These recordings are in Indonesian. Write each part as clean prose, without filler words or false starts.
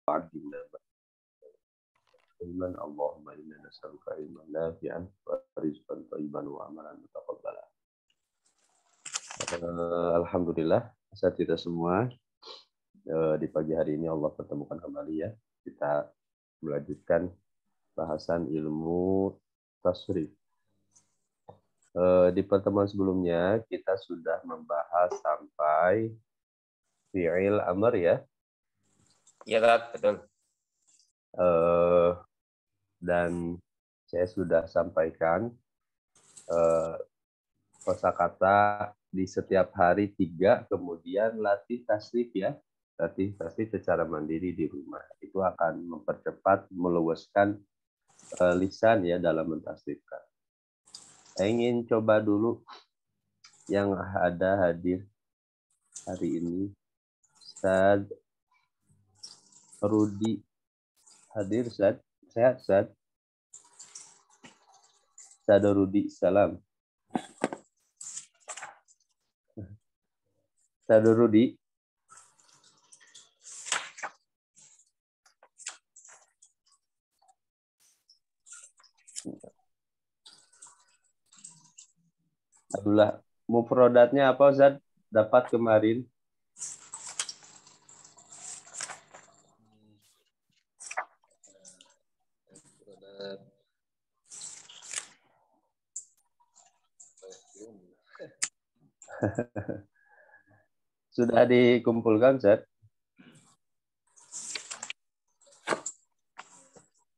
وعلمنا علما اللهم إنا نسألك علما نافعا ورزقا طيبا وعملا متقبلا. Alhamdulillah, kita semua di pagi hari ini Allah pertemukan kembali ya. Kita melanjutkan bahasan ilmu tasrif. Di pertemuan sebelumnya kita sudah membahas sampai fi'il amr ya. Iya, betul. Dan saya sudah sampaikan kosakata di setiap hari 3, kemudian latih tasrif ya. Latih tasrif secara mandiri di rumah. Itu akan mempercepat, meluaskan lisan ya dalam mentasrifkan. Saya ingin coba dulu yang ada hadir hari ini. Ustaz Rudi hadir, Ustaz. Sehat, Ustaz? Ustaz Rudi, salam. Ustaz Rudi. Abdullah, mufradatnya apa Ustaz? Dapat kemarin? Sudah dikumpulkan, Ustaz?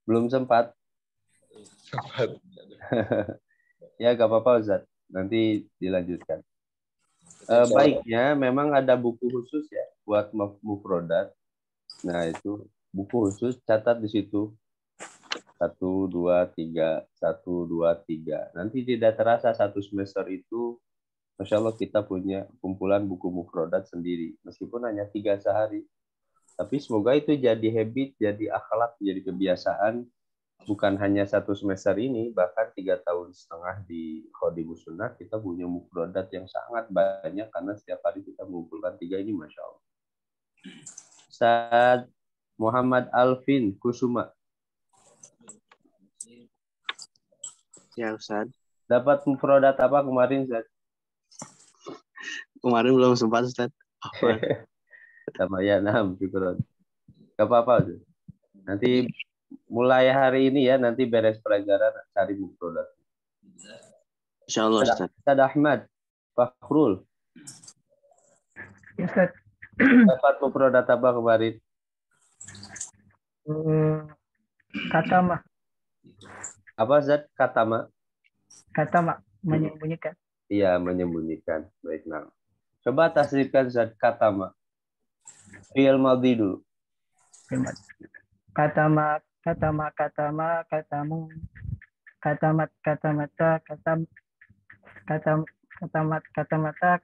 Belum sempat? Sempat. Ya, gak apa-apa, Ustaz. Nanti dilanjutkan. Baiknya, memang ada buku khusus ya buat mufradat. Nah, itu buku khusus, catat di situ. 1, 2, 3, 1, 2, 3. Nanti tidak terasa satu semester itu, Masya Allah kita punya kumpulan buku mufradat sendiri. Meskipun hanya 3 sehari. Tapi semoga itu jadi habit, jadi akhlak, jadi kebiasaan. Bukan hanya 1 semester ini, bahkan 3,5 tahun di Khodimus Sunnah, kita punya mufradat yang sangat banyak karena setiap hari kita mengumpulkan 3 ini, Masya Allah. Ustaz Muhammad Alvin Kusuma. Ya, Ustaz. Dapat mufradat apa kemarin, Ustaz? Kemarin belum sempat, Ustaz. Sama ya, syukuran. Gak apa-apa, Ustaz. Nanti mulai hari ini ya, nanti beres pelajaran cari mufradat. Insyaallah, Ustaz. Ustaz Ahmad Fakhrul. Ya, Ustaz. Dapat mufradat apa kemarin? Katama. Apa Ustaz? Katama? Katama, menyembunyikan. Iya, menyembunyikan. Baik, nah. Coba tasrifkan Ustaz katama. Fi'il madhi dulu. Katama, katama, katama, katamu. Katamat, katamata, katamat, katamata,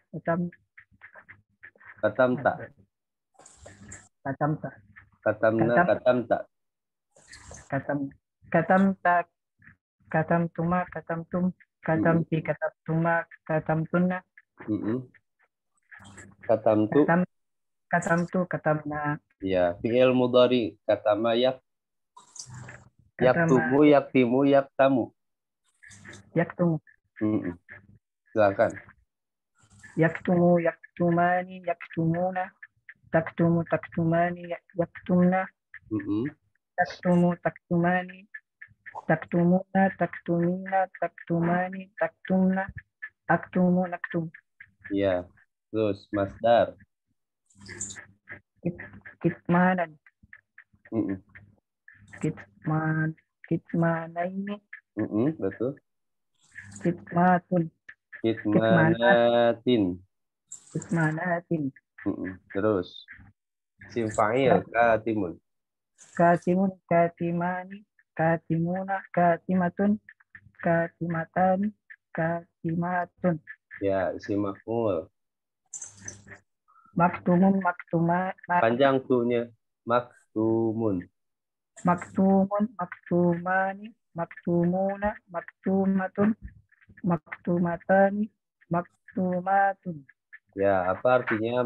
Katamta. katamta. Katamna, katamta. Katamta, katamtuma, katamtum, katamti, katamtuma, katamtunna. Katamtu. Katamtu, katamna. Ya, fi'il mudhari katama yaktumu, yaktimu, yaktamu. Yaktumu. Silakan. Yaktumu, yaktumani, yaktumuna. Taktumu, taktumani, yaktumna. Taktumu, taktumani. Taktumuna, taktumina, taktumani, taktumna. Aktumu, naktum. Ya, terus masdar. Kitmanan. Kitmanaini. Betul. Kitmatun. Kitmanatin. Kitmanatin. Terus isim fa'il katimun. Katimun, katimani, katimuna, katimatun, katimatani, katimatun. Ya, isim maf'ul. Maktumun, maktuma. Panjang tuhnya. Maktumun. Maktumun, maktumani, maktumuna, maktumatun, maktumatani, maktumatun. Ya, apa artinya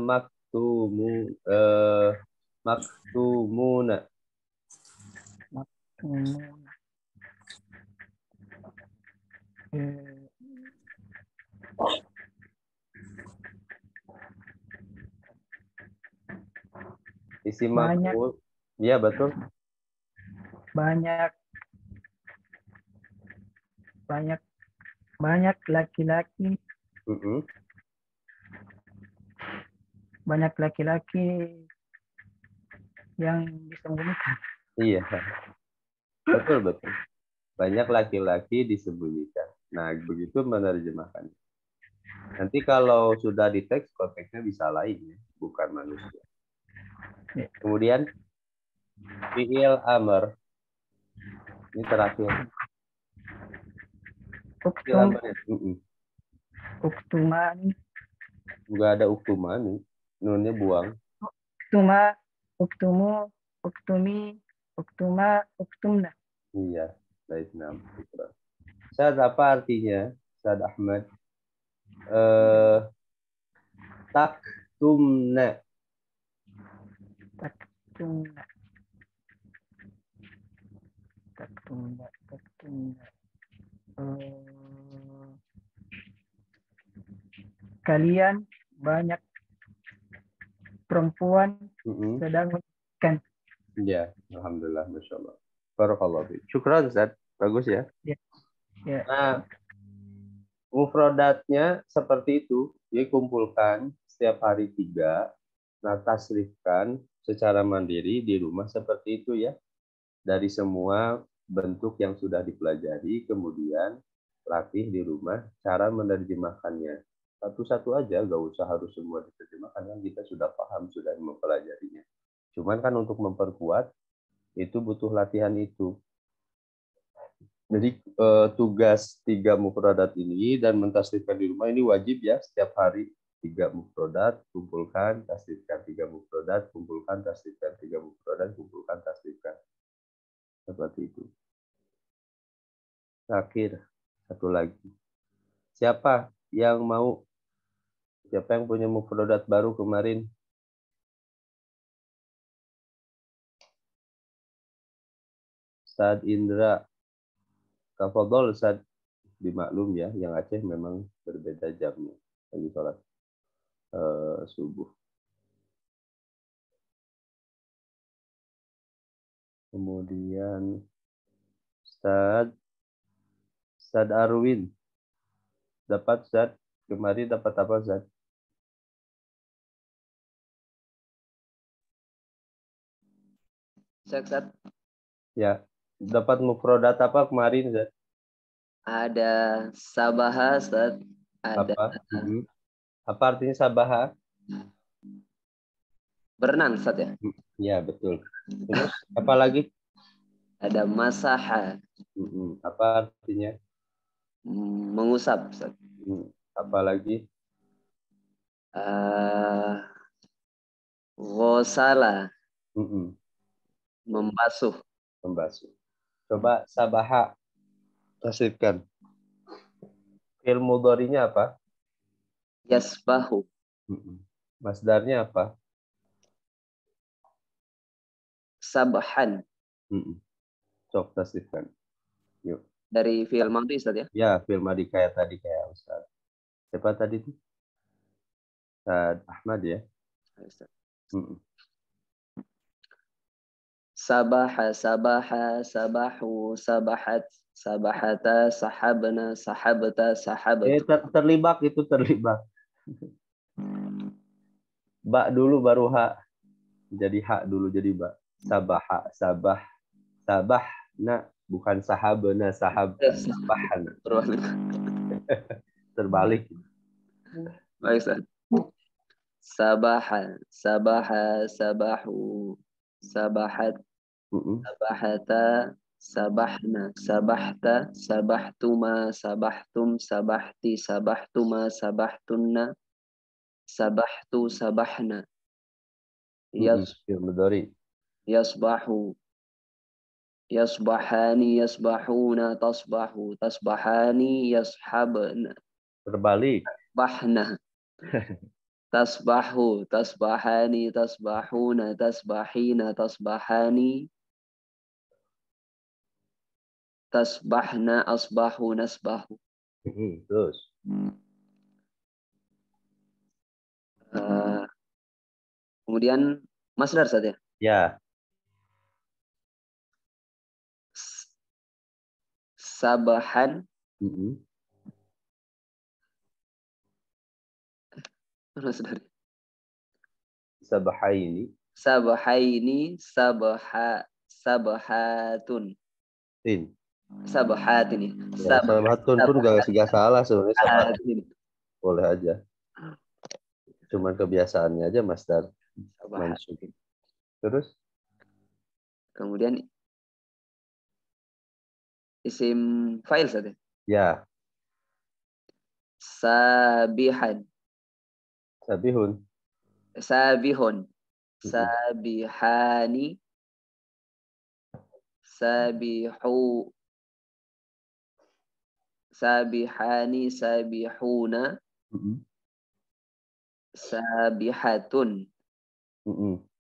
maktumuna? Isim Banyak. maf'ul. Iya, betul. banyak laki-laki, Mm-mm. banyak laki-laki yang disembunyikan. Iya, betul. Banyak laki-laki disembunyikan. Nah, begitu menerjemahkannya. Nanti kalau sudah di teks, konteksnya bisa lain, ya, bukan manusia. Ya. Kemudian, fi'il amr. Ini terakhir. Fi'il Uktum, amr. uktumani, Nggak ada uktumani. Nunnya buang. uktuma, uktumu, uktumi, uktuma, uktumna. Iya, baik. Nah, Ustaz, apa artinya? Ustaz Ahmad. Taktumna. Taktumna, taktumna, taktumna. Kalian banyak perempuan sedang menikah. Ya, alhamdulillah, masya Allah. Barakallahu fiik. Syukran, Ustaz. Bagus ya. Ya. Nah, mufradatnya seperti itu. Dikumpulkan setiap hari 3. Nah, tasrifkan secara mandiri di rumah seperti itu ya. Dari semua bentuk yang sudah dipelajari, kemudian latih di rumah cara menerjemahkannya. Satu-satu aja, gak usah harus semua diterjemahkan, kan kita sudah paham, sudah mempelajarinya. Cuman kan untuk memperkuat, itu butuh latihan itu. Jadi tugas 3 mufradat ini dan mentasrifkan di rumah ini wajib ya, setiap hari 3 mufradat, kumpulkan, tasrifkan 3 mufradat, kumpulkan, tasrifkan 3 mufradat, kumpulkan, tasrifkan. Seperti itu. Terakhir, satu lagi. Siapa yang mau? Siapa yang punya mufradat baru kemarin? Ustaz Indra. Tafadhol Ustaz. Dimaklum ya, yang Aceh memang berbeda jamnya. Lagi sholat subuh. Kemudian Ustaz Arwin. Dapat Ustaz? Kemarin dapat apa Ustaz? Ustaz, Ya, dapat mufradat apa kemarin Ustaz? ada sabaha, Ustaz. Ada Apa? Apa artinya sabaha? berenang, Ustaz ya. Ya, betul. Terus apa lagi? Ada masaha. Apa artinya? Mengusap, Ustaz. Apa lagi? Ghosala. Membasuh. Coba sabaha. Tasrifkan. Fi'il mudhari'nya apa? Yasbahu. Masdarnya apa? Sabhan. Cok tasrifkan. Yuk. Dari fi'il madhi, Ustaz ya? Ya, fi'il madhi kayak Ustaz. Siapa tadi itu? Ustaz Ahmad ya? Sabaha, sabaha, sabahu, sabahat, sabahata, sahabna, sahabata, sahabatu. Terlibat itu terlibat. Ba dulu baru ha. Jadi ha dulu jadi ba. Sabaha, sabah, nah bukan sahabna, sabahna. Terbalik. Baik, Ustaz. Sabaha, sabaha, sabahu, sabahat, sabahata, sabahna, sabahta, sabahtuma, sabahtum, sabahti, sabahtuma, sabahtunna, sabahtu, sabahna. Yasbahu, yasbahani, yasbahuna, tasbahu, tasbahani, yashabna. Terbalik. Bahna. Tasbahu, tasbahani, tasbahuna, tasbahina, tasbahani. Tasbahna, asbahu, nasbahu. Terus. Kemudian masdar saja. Ya. Sabahan. Saudari. Sabahaini. Sabahaini sabahatun. Tin. Sabahat ini. Ya, sabahatun pun gak salah sebenarnya. Sabahatin. Boleh aja. Cuman kebiasaannya aja Masdar mansub. Terus? Kemudian isim fa'il saja. Ya. Sabihan. Sabihun. Sabihun. Sabihani. Sabihu. Sabihani. Sabihuna. Sabihatun.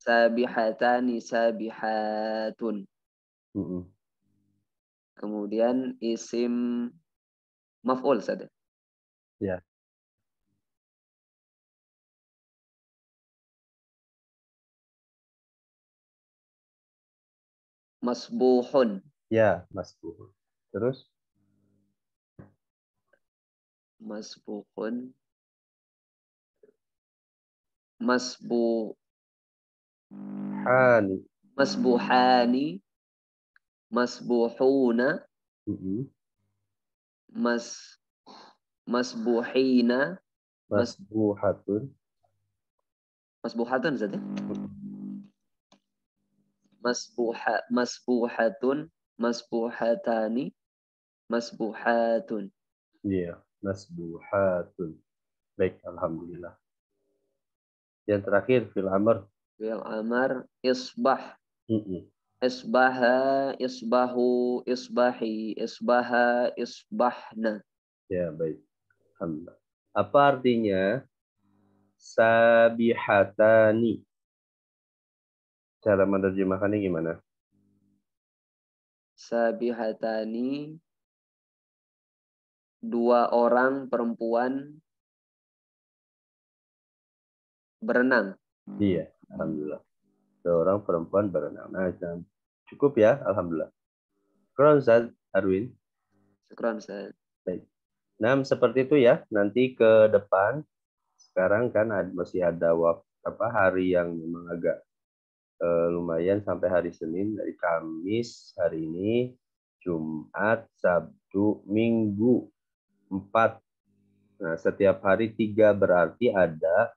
Sabihatani. Sabihatun. Kemudian isim maf'ul saja. Ya. Masbuhun. Ya, masbuhun. Terus? Masbuhun. Hani. Masbuhani. Masbuhuna. Masbuhina. Masbuhatun. Masbuhatun saja. Masbuhatun. Masbuhatani. Masbuhatun. Iya, masbuhatun. Baik, alhamdulillah. Yang terakhir fil amr. Fil amr isbah. Isbaha, isbahu, isbahi, isbaha, isbahna. Ya, baik. Alhamdulillah. Apa artinya sabihatani? Cara menerjemahkannya gimana? Sabihatani, dua orang perempuan berenang. Iya, alhamdulillah. Dua orang perempuan berenang. Nah, cukup ya, alhamdulillah. Kurang Ustaz Arwin. Syukran, Ustaz. Baik. Nah, seperti itu ya. Nanti ke depan sekarang kan masih ada hari yang memang agak lumayan sampai hari Senin, dari Kamis hari ini, Jumat, Sabtu, Minggu 4. Nah, setiap hari 3 berarti ada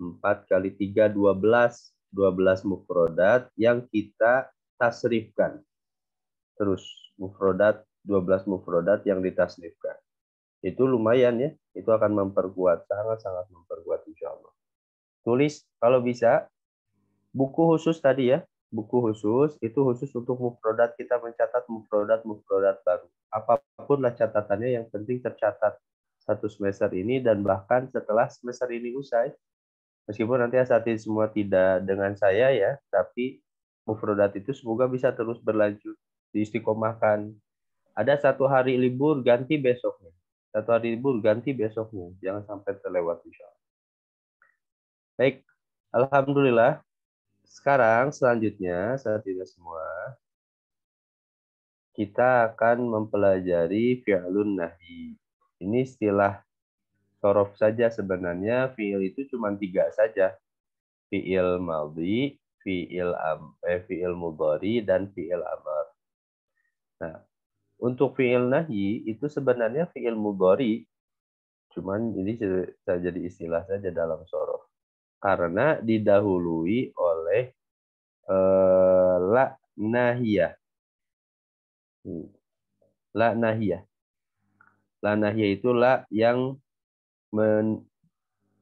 4 kali 3 12 mufrodat yang kita tasrifkan. Terus mufrodat 12 mufrodat yang ditasrifkan. Itu lumayan ya. Itu akan memperkuat, sangat-sangat memperkuat insya Allah. Tulis kalau bisa buku khusus tadi ya. Buku khusus itu khusus untuk mufrodat, kita mencatat mufrodat baru. Apapun lah catatannya, yang penting tercatat satu semester ini dan bahkan setelah semester ini usai. Meskipun nanti asatidz semua tidak dengan saya ya, tapi mufrodat itu semoga bisa terus berlanjut, diistiqomahkan. Ada 1 hari libur ganti besoknya. 1 hari libur ganti besoknya. Jangan sampai terlewat insya Allah. Baik, alhamdulillah. Sekarang selanjutnya asatidz semua, kita akan mempelajari fi'lun nahi. Ini istilah sorof saja sebenarnya. Fi'il itu cuma 3 saja. Fi'il madhi, fi'il mudhari, dan fi'il amr. Nah, untuk fi'il nahi itu sebenarnya fi'il mudhari, cuman ini saya jadi istilah saja dalam sorof. Karena didahului oleh la nahiyah. La nahiyah. La nahiyah itu la yang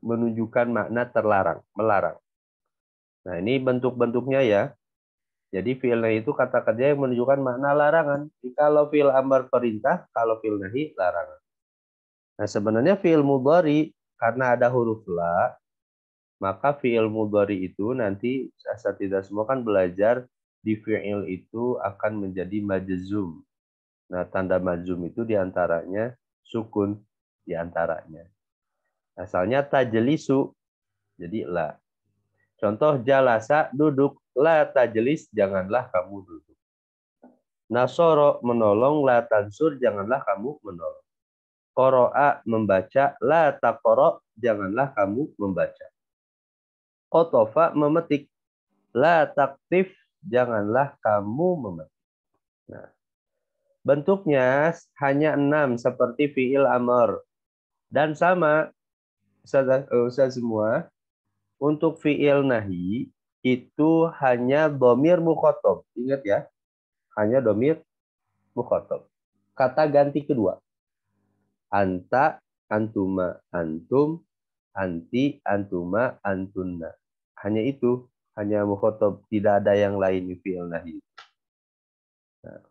menunjukkan makna terlarang, melarang. Nah, ini bentuk-bentuknya ya. Jadi fi'il nahi itu kata kerja yang menunjukkan makna larangan. Kalau fi'il amr perintah, kalau fi'il nahi larangan. Nah, sebenarnya fi'il mudhari karena ada huruf la, maka fi'il mudhari itu nanti asatidz semua kan belajar di fi'il itu akan menjadi majzum. Nah, tanda majzum itu diantaranya sukun, diantaranya. Asalnya tajlisu, jadi la. Contoh jalasa duduk, la tajlis janganlah kamu duduk. Nasoro menolong, la tansur janganlah kamu menolong. Qoro'a membaca, la taqoro janganlah kamu membaca. Qotofa memetik, la taktif janganlah kamu memetik. Nah, bentuknya hanya 6 seperti fiil amr. Dan sama Ustaz semua, untuk fiil nahi itu hanya dhamir mukhatab. Ingat ya, hanya dhamir mukhatab. Kata ganti kedua. Anta, antuma, antum, anti, antuma, antunna. Hanya itu, hanya mukhatab, tidak ada yang lain di fiil nahi. Nah.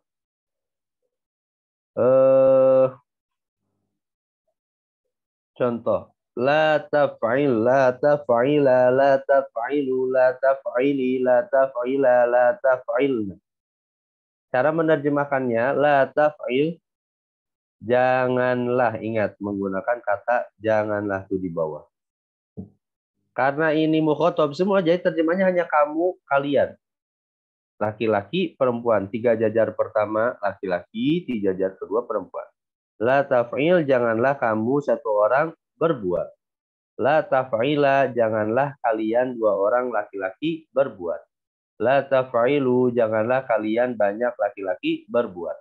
Contoh, la taf'il, la taf'ila, la taf'ilu, la taf'ili, la taf'ila, la taf'ilna. Cara menerjemahkannya, la taf'il, janganlah, ingat menggunakan kata janganlah itu di bawah. Karena ini mukhatab semua, jadi terjemahnya hanya kamu, kalian. Laki-laki, perempuan. 3 jajar pertama laki-laki, 3 jajar kedua perempuan. La taf'il, janganlah kamu satu orang berbuat. La taf'ila, janganlah kalian 2 orang laki-laki berbuat. La taf'ilu, janganlah kalian banyak laki-laki berbuat.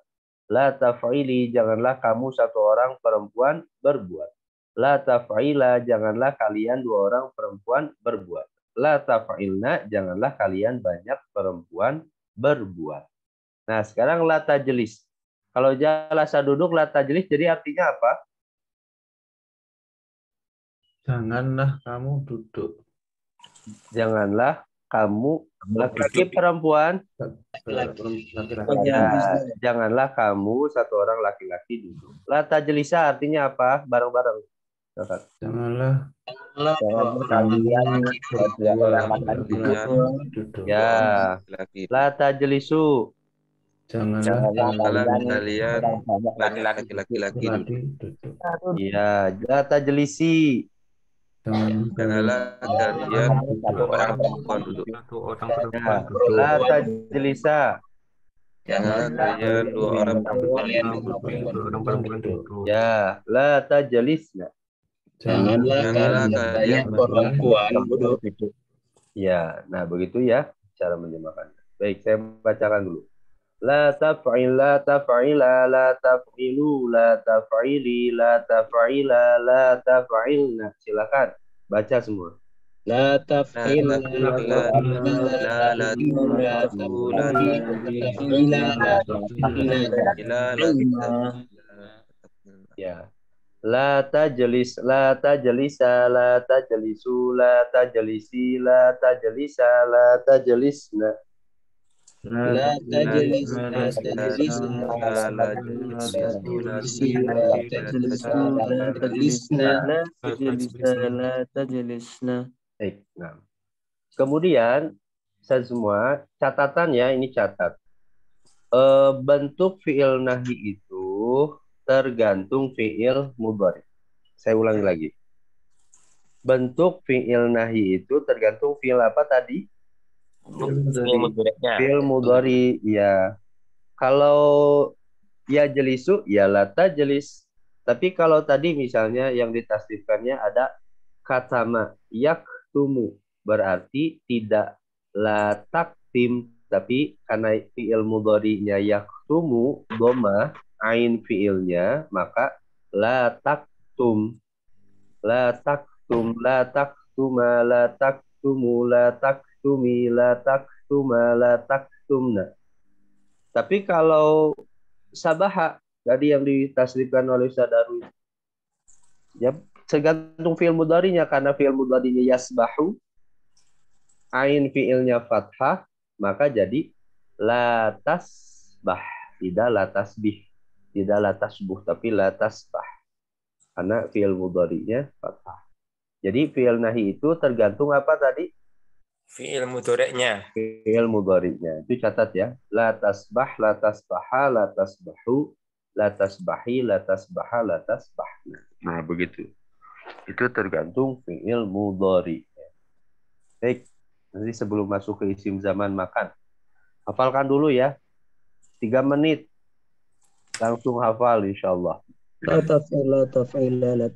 La taf'ili, janganlah kamu satu orang perempuan berbuat. La taf'ila, janganlah kalian 2 orang perempuan berbuat. La taf'ilna, janganlah kalian banyak perempuan berbuat. Nah, sekarang la tajlis. Kalau jalasa duduk, la tajlis, jadi artinya apa? Janganlah kamu duduk. Janganlah kamu laki-laki perempuan. Ya, janganlah kamu satu orang laki-laki duduk. La tajlisa artinya apa? Bareng-bareng. Janganlah kalian duduk. Ya. La tajlisu. Janganlah kalian laki-laki duduk. Ya, la tajlisi. Janganlah kalian orang perempuan duduk. Ya. La tajlisa. Janganlah kalian 2 orang perempuan duduk. Ya, la tajlisna. Janganlah kalian perempuan duduk. Ya, nah begitu ya cara menerjemahkannya. Baik, saya bacakan dulu. La taf'il, la taf'ila, la taf'ilu, la taf'ili, la taf'ila, la taf'ilna. Silakan baca semua. La taf'il, la Ya. La tajlis, la tajlisa, la tajlisu, la tajlisi, la tajlisa, la tajlisna. la tajlis, la tajlis, la tajlisna. Baik, nah. Kemudian saya semua catatan ya, ini catat. Bentuk fiil nahi itu tergantung fiil mudhari. Saya ulangi lagi. Bentuk fiil nahi itu tergantung fiil apa tadi? Fiil mudhari. Ya. Kalau ya jelisu, ya la tajlis. Tapi kalau tadi misalnya yang ditasdifkannya ada katama yaktumu, berarti tidak la taktim, tapi karena fiil mudhari'nya yaktumu dhamma ain fiilnya, maka la taktum, la taktum, la taktuma, la taktumu, la taktumi, la taktuma, la taktumna. Tapi kalau sabaha tadi yang ditasrifkan oleh Sadaru, ya tergantung fiil mudhari'nya, karena fiil mudhari'nya yasbahu, ain fiilnya fathah, maka jadi la tasbah, tidak la tasbih. Tidak la tasbuh, tapi la tasbah. Karena fi'il mudhari'nya fathah. Jadi fi'il nahi itu tergantung apa tadi? fi'il mudhari'nya. Fi'il mudhari'nya. Itu catat ya. La tasbah, la tasbaha, la tasbahu, la tasbahi, la tasbaha, la tasbahna. Nah, begitu. Itu tergantung fi'il mudhari'nya. Baik. Nanti sebelum masuk ke isim zaman makan. Hafalkan dulu ya. 3 menit. Langsung hafal insya Allah. La taf'il, la taf'il, la.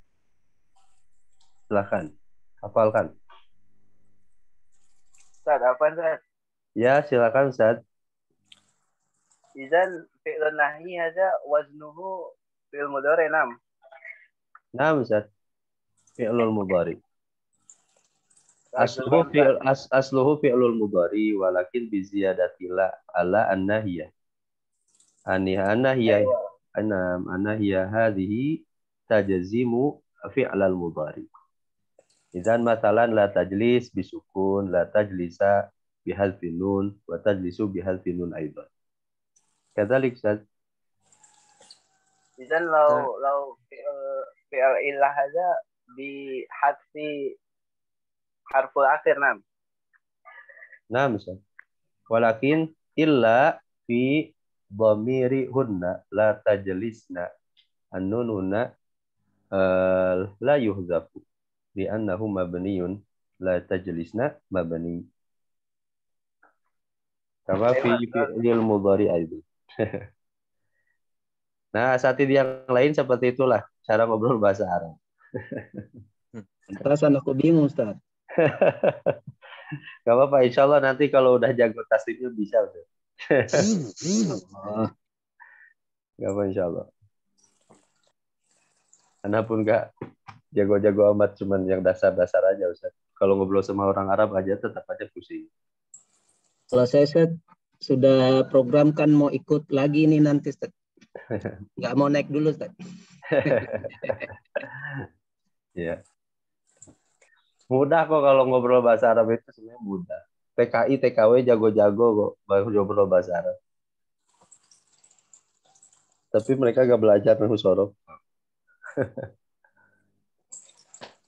Silahkan. Hafalkan. Ustaz, apa Ustaz? Ya, silakan Ustaz. Izan fi'lun nahi hada waznuhu fi'l mudhari nam. Nah, Ustaz. Fi'lul mudhari. Asluhu fi'lul mudhari walakin bi ziyadati la ala an-nahiyah. An-nahiyah hadhihi tajzimu fi'lal mudhari. Idzan matalan la tajlis bisukun, la tajlisa bihadfin nun, wa tajlisu bihadfin nun aidan. Kadzalik Ustaz. Izan lau fi'l illah hada bi hadfi harful akhir nam. Nah, Ustaz. Walakin illa fi dhamiri hunna la tajlisna an-nununa la yuhzafu li'annahu mabniyun la tajlisna mabni. Kama fi fi'lil mudhari aidan. Nah, asatid yang lain seperti itulah cara ngobrol bahasa Arab. Perasaan aku bingung, Ustaz. Gak apa-apa, insya Allah nanti kalau udah jago tasdifnya bisa. Gak apa, insya Allah. Anda pun gak jago-jago amat, cuman yang dasar-dasar aja, Ustaz. Kalau ngobrol sama orang Arab aja tetap aja pusing. Kalau saya sudah programkan mau ikut lagi nih nanti, Ustaz. Nggak mau naik dulu, Ustaz. Ya. Mudah kok kalau ngobrol bahasa Arab itu sebenarnya mudah. TKI, TKW jago-jago kok ngobrol bahasa Arab. Tapi mereka gak belajar nahu sorof.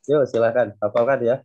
Yuk silakan, hafalkan ya.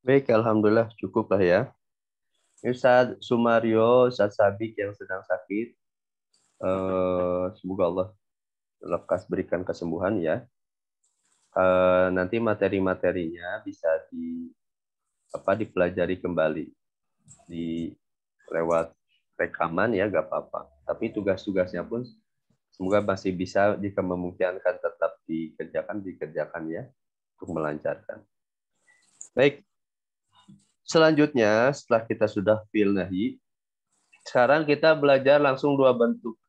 Baik, alhamdulillah cukup lah ya. Ustaz Sumario, Ustaz Sabik yang sedang sakit, semoga Allah lekas berikan kesembuhan ya. Nanti materi-materinya bisa dipelajari kembali di lewat rekaman ya, gak apa-apa. Tapi tugas-tugasnya pun semoga masih bisa, jika memungkinkan tetap dikerjakan ya, untuk melancarkan. Baik. Selanjutnya, setelah kita sudah fi'il nahi, sekarang kita belajar langsung 2 bentuk,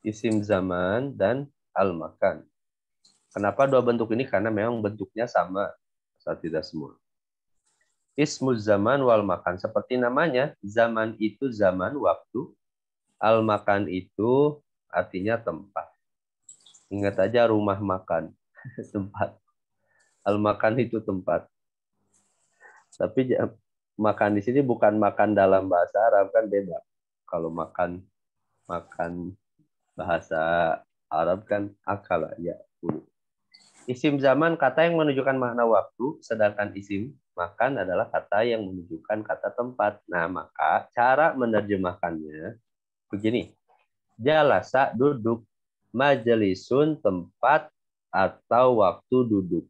isim zaman dan al-makan. Kenapa 2 bentuk ini? Karena memang bentuknya sama, saat tidak semua. Ismuz zaman wal makan, seperti namanya, zaman itu zaman waktu, al-makan itu artinya tempat. Ingat aja rumah makan, tempat. Al-makan itu tempat. Tapi makan di sini bukan makan dalam bahasa Arab, kan beda. Kalau makan bahasa Arab kan akala ya. Isim zaman kata yang menunjukkan makna waktu, sedangkan isim makan adalah kata yang menunjukkan kata tempat. Nah, maka cara menerjemahkannya begini. Jalasa duduk, majelisun tempat atau waktu duduk.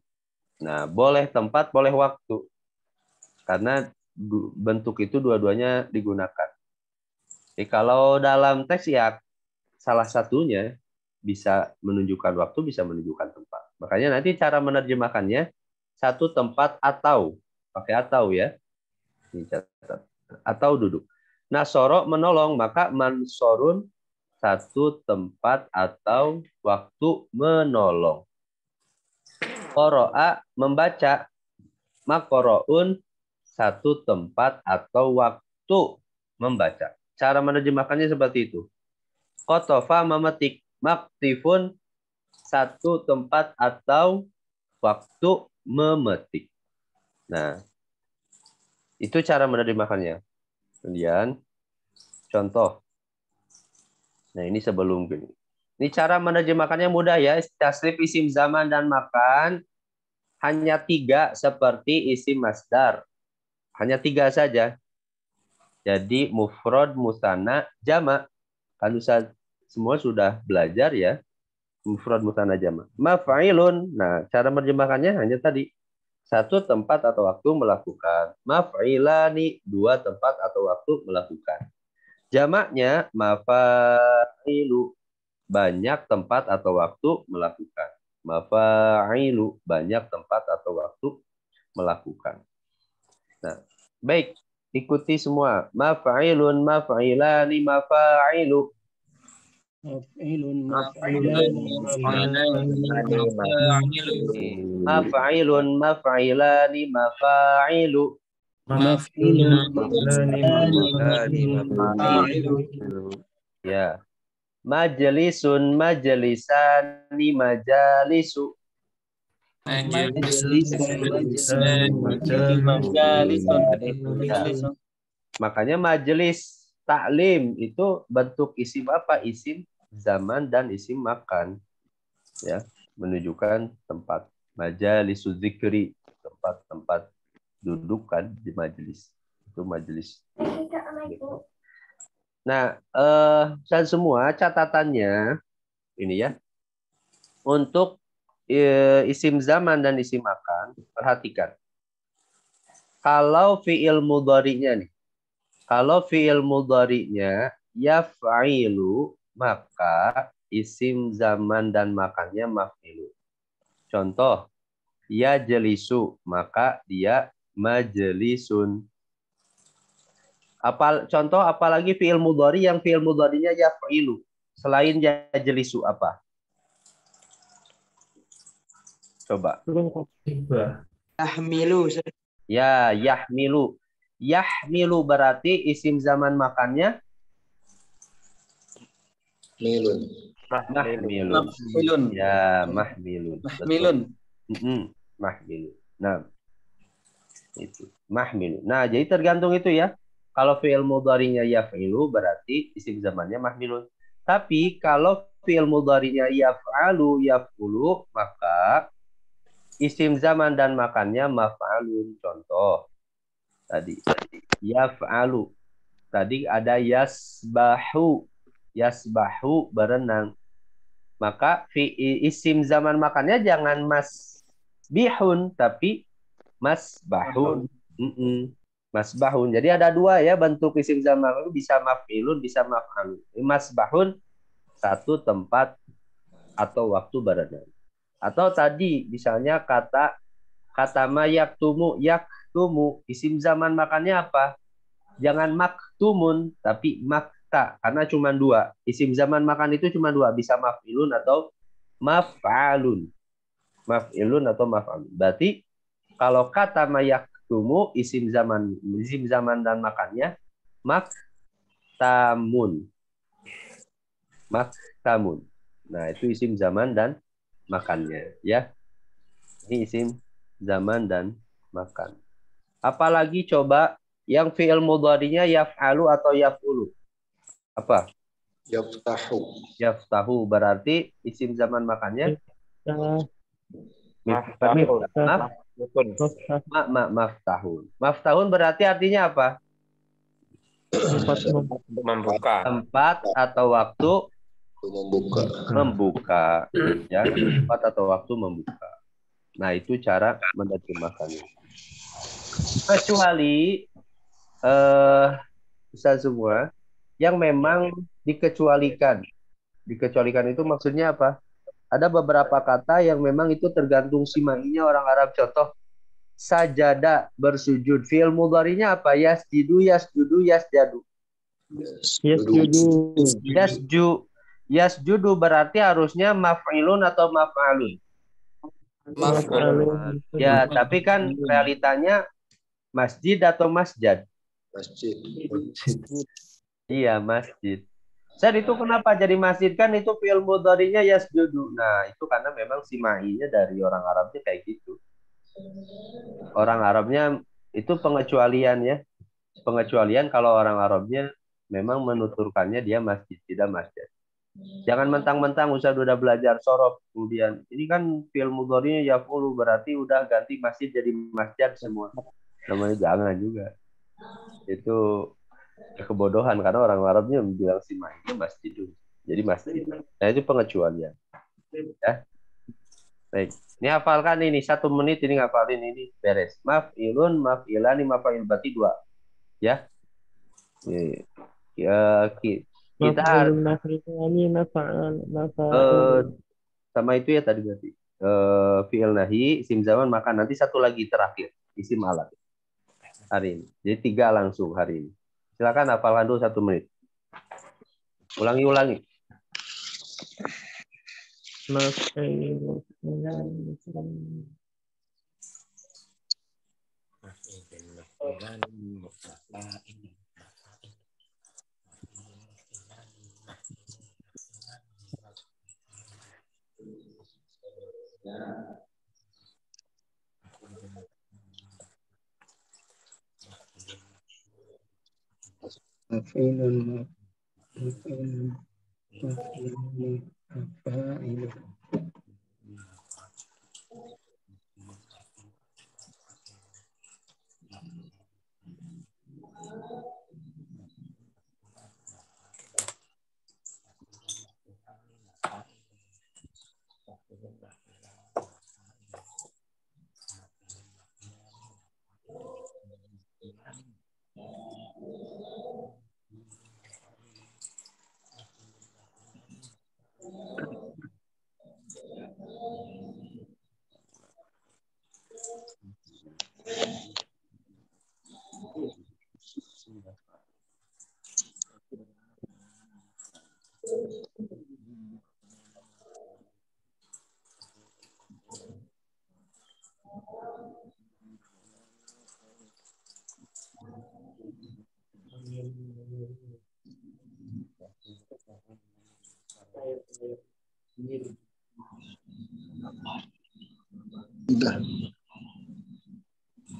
Nah, boleh tempat, boleh waktu. Karena bentuk itu dua-duanya digunakan. Jadi kalau dalam teks ya salah satunya bisa menunjukkan waktu, bisa menunjukkan tempat. Makanya nanti cara menerjemahkannya satu tempat atau pakai atau ya. Ini catat. Atau duduk. Nasoro menolong, maka mansorun satu tempat atau waktu menolong. Qoro'a membaca, makoroun satu tempat atau waktu membaca. Cara menerjemahkannya seperti itu. Qotofa memetik, maktifun satu tempat atau waktu memetik. Nah, itu cara menerjemahkannya. Kemudian contoh. Nah, ini sebelum gini. Ini cara menerjemahkannya mudah ya. Tasrif isim zaman dan makan hanya 3 seperti isim masdar. Hanya 3 saja. Jadi mufrad, musanna, jama'. Kan semua sudah belajar ya. Mufrad, musanna, jama'. Maf'ilun. Nah, cara menerjemahkannya hanya tadi. Satu tempat atau waktu melakukan. Maf'ilani, 2 tempat atau waktu melakukan. Jamaknya mafa'ilu, banyak tempat atau waktu melakukan. Mafa'ilu, banyak tempat atau waktu melakukan. Nah, baik, ikuti semua. Mafa'ilun, mafa'ilani, mafa'ilu. Maf'ilun, maf'ilun, maf'ilani, mafa'ilu. Ya. Majlisun, majlisani, majalisu. Makanya majelis taklim itu bentuk isim apa? Isim zaman dan isim makan. Ya, menunjukkan tempat. Majalisu zikri, tempat-tempat duduk kan di majelis. Itu majelis. Nah, dan semua catatannya ini ya. Untuk isim zaman dan isim makan, perhatikan. Kalau fi'il mudhari'nya nih. Kalau fi'il mudhari'nya yaf'ilu, maka isim zaman dan makannya maf'ilu. Contoh, ya jelisu, maka dia majelisun. Contoh apalagi fi'il mudhari yang fi'il mudhari'nya yaf'ilu. Selain ya jelisu apa? Coba. Yahmilu. Ya, yahmilu. Yahmilu berarti isim zaman makannya mahmilun. Ya, mahmilun. Mahmilun. Mahmilun. Nah, itu mahmilun. Nah, jadi tergantung itu ya. Kalau fi'il mudhari'nya yaf'ilu berarti isim zamannya mahmilun. Tapi kalau fi'il mudhari'nya yaf'alu, yaf'ulu, maka isim zaman dan makannya maf'alun. Contoh tadi yaf'alu. Tadi ada yasbahu. Yasbahu berenang. Maka isim zaman makannya jangan masbihun tapi masbahun. Masbahun. Jadi ada 2 ya bentuk isim zaman itu, bisa maf'ilun, bisa maf'alun. Masbahun satu tempat atau waktu berenang. Atau tadi misalnya kata yaktumu, isim zaman makannya apa? Jangan maktumun tapi makta, karena cuma 2. Isim zaman makan itu cuma 2, bisa maf'ilun atau maf'alun. Maf'ilun atau maf'alun. Berarti kalau kata yaktumu isim zaman dan makannya maktamun. Maktamun. Nah, itu isim zaman dan makannya ya. Ini isim zaman dan makan. Apalagi coba yang fi'il mudhari'nya yaf'alu atau yaf'ulu. Apa? Yaftahu. Yaftahu berarti isim zaman makannya maftahun. Maftahun berarti artinya apa? Membuka. Tempat atau waktu membuka. Ya, tempat atau waktu membuka. Nah, itu cara menerjemahkannya. Kecuali Ustaz semua yang memang dikecualikan. Dikecualikan itu maksudnya apa? Ada beberapa kata yang memang itu tergantung simainya orang Arab. Contoh, sajada, bersujud. Fi'il mudhari'nya apa? Yasjidu, yasjudu, yasjadu. Yasjudu berarti harusnya maf'ilun atau maf'alun. Ya, tapi kan realitanya masjid atau masjad. Masjid. Iya, masjid. Ustaz, itu kenapa jadi masjid? Kan itu fi'il mudhari'nya yasjudu. Nah, itu karena memang simainya dari orang Arabnya kayak gitu. Orang Arabnya itu pengecualian ya. Pengecualian kalau orang Arabnya memang menuturkannya dia masjid, tidak masjid. Jangan mentang-mentang Ustaz udah belajar sorof, kemudian ini kan fi'il mudhari'nya yaf'ulu, berarti udah ganti masjid jadi masjid semua. Namanya jangan juga. Itu kebodohan karena orang Arabnya bilang simainya masjid. Jadi masjid. Nah, itu pengecualian. Ya. Baik. Ini hafalkan ini 1 menit ini ngafalin ini beres. Maf'ilun, maf'ilani, maf'il berarti 2. Ya. Kita sama itu ya tadi berarti. Fi'il nahi, isim zaman, maka nanti satu lagi terakhir, isim alat. Hari ini. Jadi 3 langsung hari ini. Silakan hafalkan dulu 1 menit. Ulangi.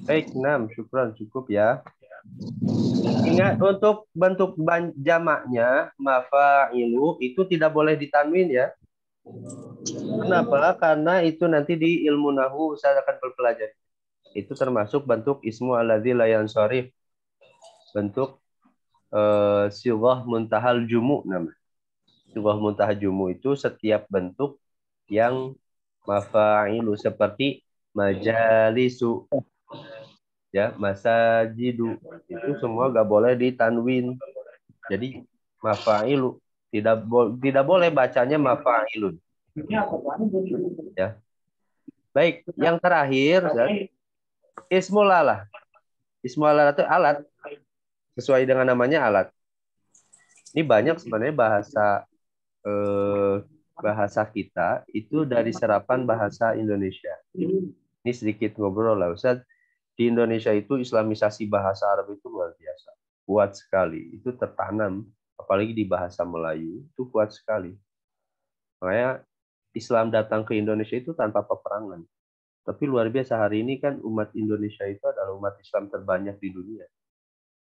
Baik, 6. Syukran, cukup ya. Ingat untuk bentuk jamaknya mafa'ilu itu tidak boleh ditanwin ya. Kenapa? Karena itu nanti di ilmu nahwu saya akan pelajari. Itu termasuk bentuk ismu alladzi la yansharif. Bentuk sighah muntahal jumu nama. Sighah muntahal jumu itu setiap bentuk yang mafa'ilu seperti majalisu, ya, masajidu, itu semua gak boleh ditanwin. Jadi mafa'ilu tidak boleh bacanya mafa'ilun. Ya. Baik, yang terakhir ismul alah. Ismul alah itu alat. Sesuai dengan namanya alat. Ini banyak sebenarnya bahasa kita itu dari serapan bahasa Indonesia. Ini sedikit ngobrol lah Ustaz. Di Indonesia itu islamisasi bahasa Arab itu luar biasa. Kuat sekali. Itu tertanam. Apalagi di bahasa Melayu. Itu kuat sekali. Makanya Islam datang ke Indonesia itu tanpa peperangan. Tapi luar biasa hari ini kan umat Indonesia itu adalah umat Islam terbanyak di dunia.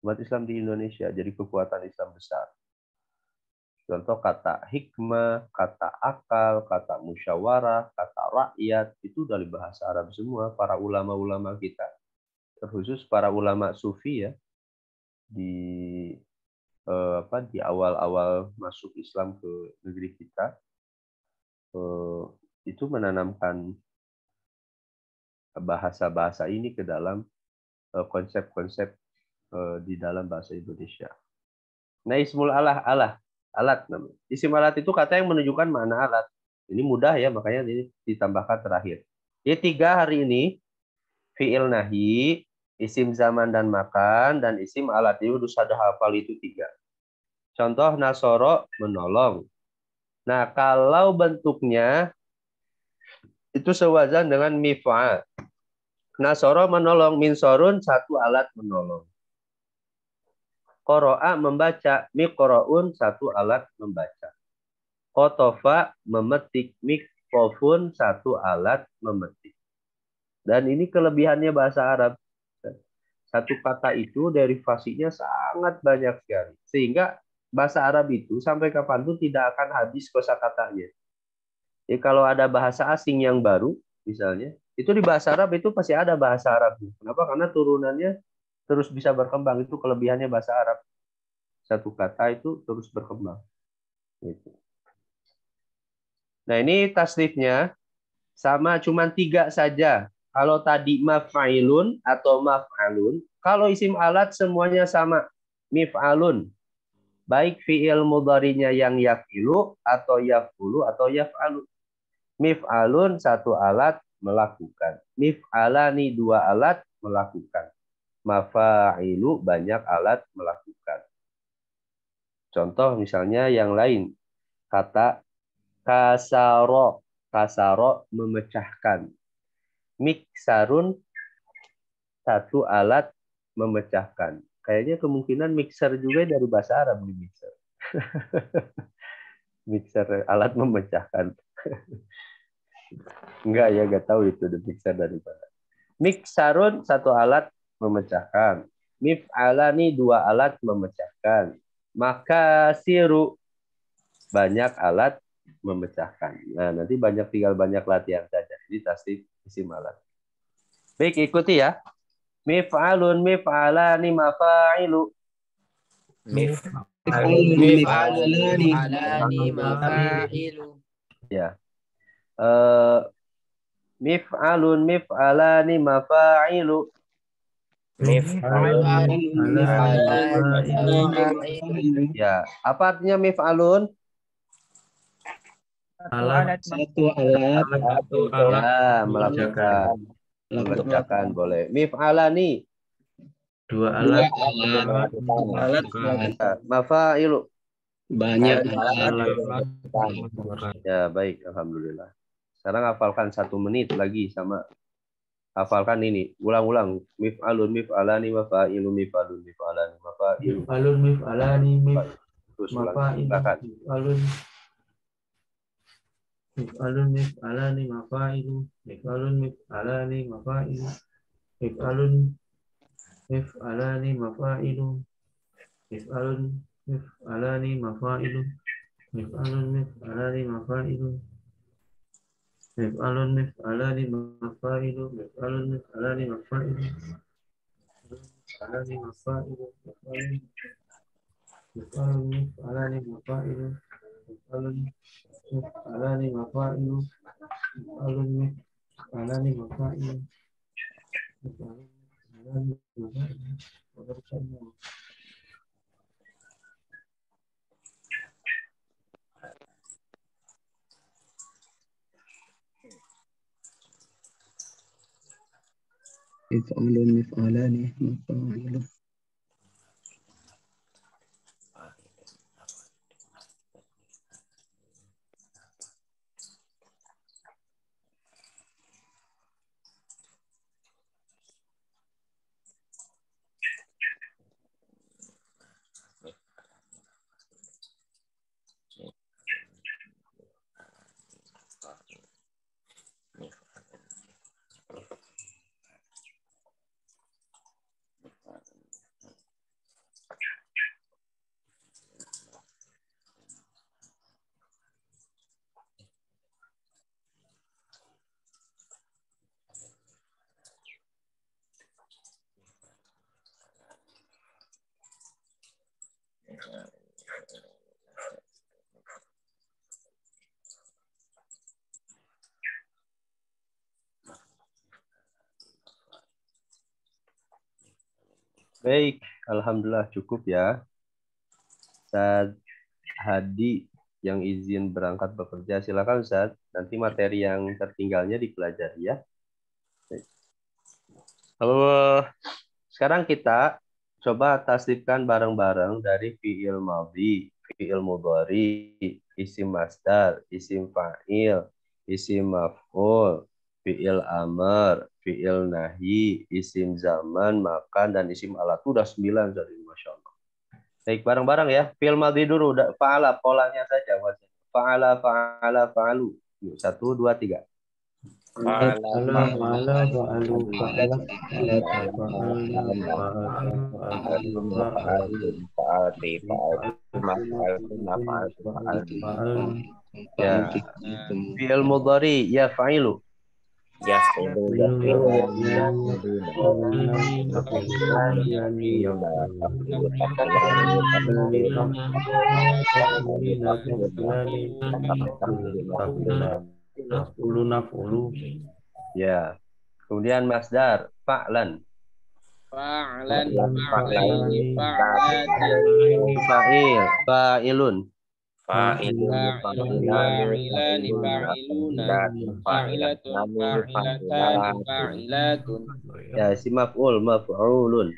Umat Islam di Indonesia jadi kekuatan Islam besar. Contoh kata hikmah, kata akal, kata musyawarah, kata rakyat, itu dari bahasa Arab semua. Para ulama-ulama kita, terkhusus para ulama sufi ya, di awal-awal masuk Islam ke negeri kita, itu menanamkan bahasa-bahasa ini ke dalam konsep-konsep di dalam bahasa Indonesia. Nah, ismul alat namanya. Isim alat itu kata yang menunjukkan makna alat. Ini mudah ya, makanya ini ditambahkan terakhir. Jadi 3 hari ini, fi'il nahi, isim zaman dan makan, dan isim alat. Ini sudah hafal itu 3. Contoh nasoro, menolong. Nah, kalau bentuknya itu sewazan dengan mif'al. Nasoro menolong, minsorun satu alat menolong. Qoro'a membaca, miqro'un satu alat membaca. Kotofa memetik, mikrofon satu alat memetik. Dan ini kelebihannya bahasa Arab. Satu kata itu derivasinya sangat banyak sekali. Sehingga bahasa Arab itu sampai kapanpun tidak akan habis kosakatanya. Jadi kalau ada bahasa asing yang baru, misalnya, itu di bahasa Arab itu pasti ada bahasa Arabnya. Kenapa? Karena turunannya terus bisa berkembang. Itu kelebihannya bahasa Arab. Satu kata itu terus berkembang. Gitu. Nah ini tasrifnya sama cuma 3 saja. Kalau tadi maf'ilun atau maf'alun, kalau isim alat semuanya sama. Mif'alun. Baik fi'il mudhari'nya yang yaf'ilu atau yaf'ulu atau yaf'alu. Mif'alun satu alat melakukan. Mif'alani 2 alat melakukan. Mafa'ilu banyak alat melakukan. Contoh misalnya yang lain. Kata kasaro. Kasaro memecahkan. Miksarun satu alat memecahkan. Kayaknya kemungkinan mixer juga dari bahasa Arab nih, mixer. Mixer alat memecahkan. Enggak ya, enggak tahu itu mixer dari mana. Miksarun satu alat memecahkan. Mif'alani 2 alat memecahkan. Maka siru banyak alat memecahkan. Nah, nanti tinggal banyak latihan saja. Ini tasrif isim alat. Baik, ikuti ya. Mif'alun, mif'alani, mafa'ilu. Mif'alani mafa'ilu. Ya. Mif'alun, mif'alani, mafa'ilu. Ya, apa artinya mif'alun? Satu alat. Ya, melakukan. Mengerjakan boleh. Mif'alani. 2 alat. Mafa'ilu. Banyak alat. Ya, baik. Alhamdulillah. Sekarang hafalkan 1 menit lagi sama hafalkan ini. Ulang-ulang. Mif'alun, mif'alani, mafa'ilu, mif'alun, mif'alani, mafa'ilu. Mif'alun, mif'alani, Terus ulang. Silakan. Mif'alun, mif'alani, mafa'ilu. Mif'alun, mif'alani, mafa'ilu. Mif'alun, mif'alani, mafa'ilu. Mif'alun, mif'alani, mafa'ilu. Mif'alun, mif'alani, mafa'ilu. Mif'alun, mif'alani, mafa'ilu. Mif'alun, mif'alani, mafa'ilu. Mif'alani, mafa'ilu. Mif'alun, mif'alani, mafa'ilu. Mif'alun, mif'alani, mafa'ilu. Mif'alun, mif'alani, mafa'ilu. Mif'alun, mif'alani, mafa'ilu. Mif'alun, mif'alani, mafa'ilu. Baik, alhamdulillah cukup ya. Ustaz Hadi yang izin berangkat bekerja, silakan Ustaz. Nanti materi yang tertinggalnya dipelajari ya. Baik. Sekarang kita coba tasdifkan bareng-bareng dari fi'il madhi, fi'il mudhari, isim masdar, isim fa'il, isim maf'ul, fi'il amr, fi'il nahi, isim zaman, makan, dan isim alat. Udah 9 tadi, Masya Allah. Baik, bareng-bareng ya. Fi'il madhi dulu, fa'ala, polanya saja. Fa'ala, fa'ala, fa'alu. Yuk, 1, 2, 3. Ya, fi'il mudhari ya fa'ilu. Ya. Kemudian masdar fa'lan. Fa'lan, fa'il, fa'latin. Fa'il, fa'ilun. Fa'ilani, fa'iluna. Fa'ilatun, fa'ilatani, fa'ilatun. Ya, si maf'ul, maf'ulun.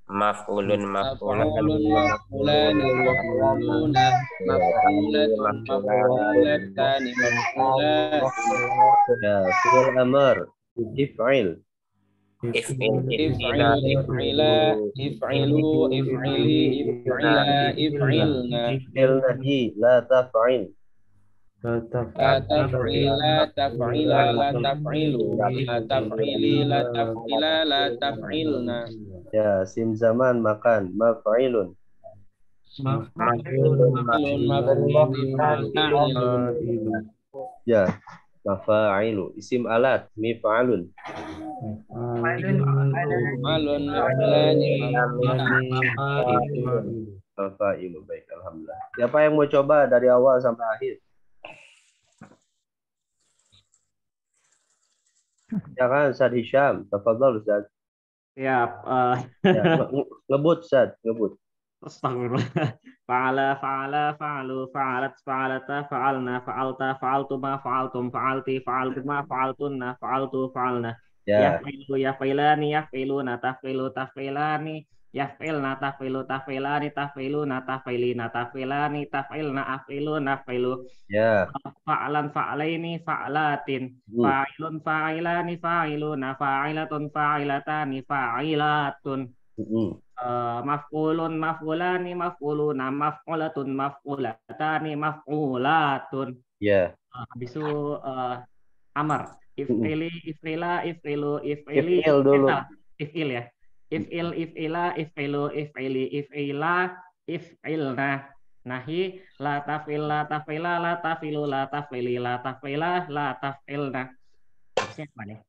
Maf'ulun, Maf'ulun, maf'ulani, maf'uluna. Maf'ulatun, maf'ulatani, maf'ulatun. Ya, fi'il amr, if'il. If'ilu, if'ilu, if'ili, if'ila, if'ilna. Fi'il nahi, la taf'il. La taf'il, la taf'ila, la taf'ilu. La taf'ili, la taf'ila, la taf'ilna. Ya, sim zaman makan, maf'ilun. Ya, mafa'ilu. Isim alat, mif'alun. Maf'alun, maf'ulani, Mafa'ilu, baik, alhamdulillah. Siapa yang mau coba dari awal sampai akhir? Ya kan, Ustaz Hisham. Tafadhol, Ustaz. Ya, Ya, ngebut, Ustaz, ngebut. astagfirullah. Fa'ala, fa'ala, fa'alu, fa'alat, fa'alata, fa'alna, fa'alta, fa'altuma, fa'altum, fa'alti, fa'altuma, fa'altunna, fa'altu, fa'alna. Ya, Yaf'ilu, yaf'ilani, yaf'iluna, taf'ilu, taf'ilani, yaf'ilna, taf'ilu, taf'ilani, taf'iluna, taf'ilina, taf'ilani, taf'ilna, af'ilu, naf'ilu. ya. Fa'alan, fa'alaini, fa'alatin. Fa'ilun, fa'ilani, fa'iluna, fa'ilatun, fa'ilatani, fa'ilatun. Maf'ulun, maf'ulani, maf'uluna, maf'ulatun, maf'ulatani, maf'ulatun. Ya. Habis itu amar. If'ili, if'ila, if'ilu, if'ili, If'il dulu. If'il ya. If'il, if'ila, if'ilu, if'ili, if'ila, if'ilna. Nahi, la taf'il, la taf'ila, la taf'ilu, la taf'ili, la taf'ila, la taf'ilna. Siapa nih?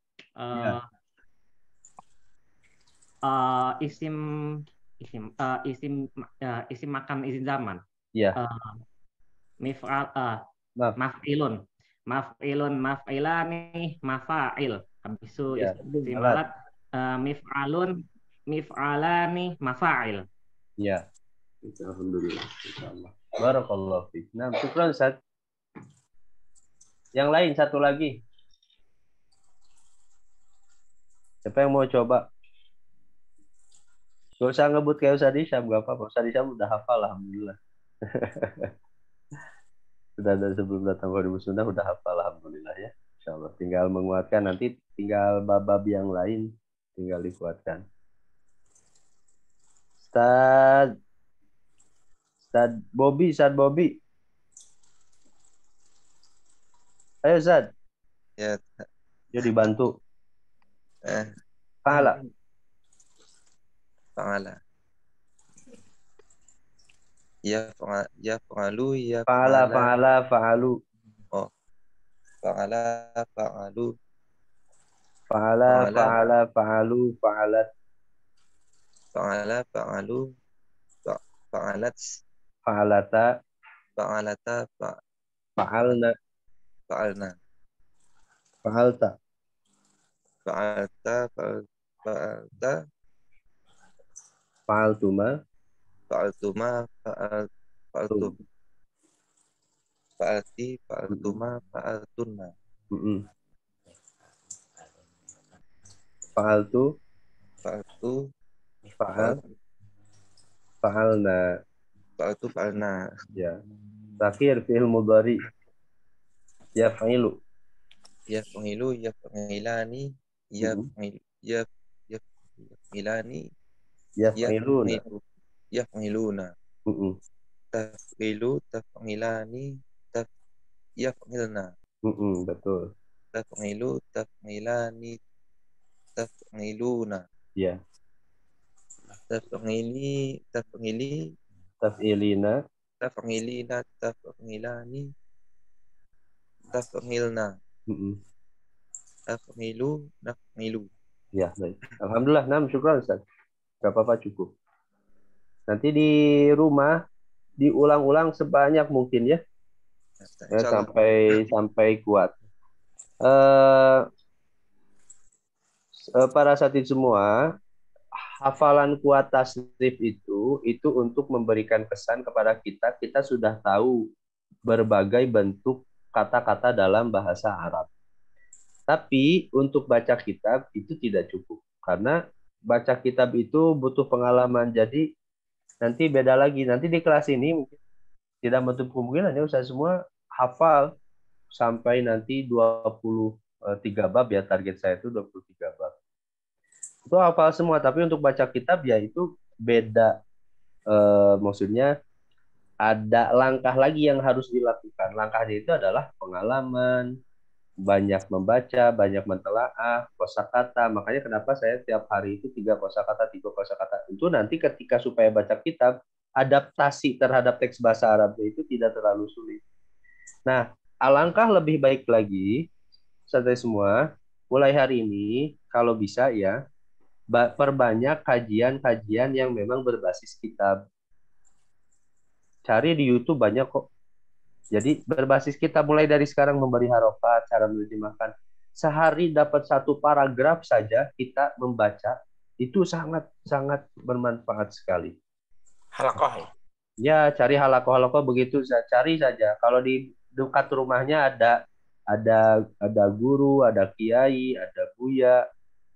Isim makan, isim zaman. Ya. Maf'ilun, maf'ilun, maf'ilani, mafa'il. Habis itu isim alat mif'alun, mif'alani, mafa'il. Ya. Alhamdulillah. Insyaallah. Barakallahu fiik. Nah, syukran Ustaz. Yang lain satu lagi. Siapa yang mau coba? Gak usah ngebut kayak Ustaz Hisham, gak apa-apa. Ustaz Hisham udah hafal, alhamdulillah. Sudah dari sebelum datang 2009 udah hafal, alhamdulillah ya. Insyaallah. Tinggal menguatkan, nanti tinggal bab-bab yang lain tinggal dikuatkan. Ustaz Bobby. Ayo Ustaz. Ya. Yuk dibantu. Fa'ala. Ya fa'alu, ya fa'alu. Oh. Fa'ala, fa'alu. Fa'alu, fa'alat. Fa'ala, fa'alu. Fa'alat. Fa'alata. Fa'alna. Fa'alna. Fa'alta. Fa'alta. Fa'altuma. Fa'altuma, fa'altum. Fa'alti, fa'altuma, fa'altunna. Fa'altu. Fa'altu, Fa'al. Fa'alna. fa'altu, fa'alna. Ya. Terakhir fi'il mudhari. Yaf'ilu. Yaf'ilu, yaf'ilani, yaf'ilani, Yaf'iluna. yaf'iluna. Taf'ilu, taf'ilani, yaf'ilna. Betul. Taf'ilu, taf'ilani, taf'iluna. Ya. Taf'ili, Taf'ilina. taf'ilina, taf'ilani, taf'ilna. Taf'ilu, naf'ilu. Ya, baik. Alhamdulillah, syukran Ustaz. Gak apa-apa, cukup. Nanti di rumah diulang-ulang sebanyak mungkin ya. Sampai kuat. Para satid semua, hafalan kuat tasrif itu untuk memberikan kesan kepada kita. Kita sudah tahu berbagai bentuk kata-kata dalam bahasa Arab. Tapi untuk baca kitab itu tidak cukup. Karena baca kitab itu butuh pengalaman. Jadi nanti beda lagi. Nanti di kelas ini mungkin tidak menutup kemungkinan ya Ustaz semua hafal sampai nanti 23 bab ya, target saya itu 23 bab. Itu hafal semua, tapi untuk baca kitab ya itu beda. Maksudnya ada langkah lagi yang harus dilakukan. Langkahnya itu adalah pengalaman, banyak membaca, banyak mentelaah, kosakata. Makanya kenapa saya tiap hari itu 3 kosakata. Itu nanti ketika supaya baca kitab, adaptasi terhadap teks bahasa Arabnya itu tidak terlalu sulit. Nah, alangkah lebih baik lagi, saudara semua, mulai hari ini, kalau bisa ya, perbanyak kajian-kajian yang memang berbasis kitab. Cari di YouTube banyak kok. Jadi berbasis kitab, mulai dari sekarang memberi harokat, cara menerjemahkan. Sehari dapat 1 paragraf saja kita membaca, itu sangat-sangat bermanfaat sekali. Halakoh. Ya, cari halakoh begitu, cari saja. Kalau di dekat rumahnya ada guru, ada kiai, ada buya,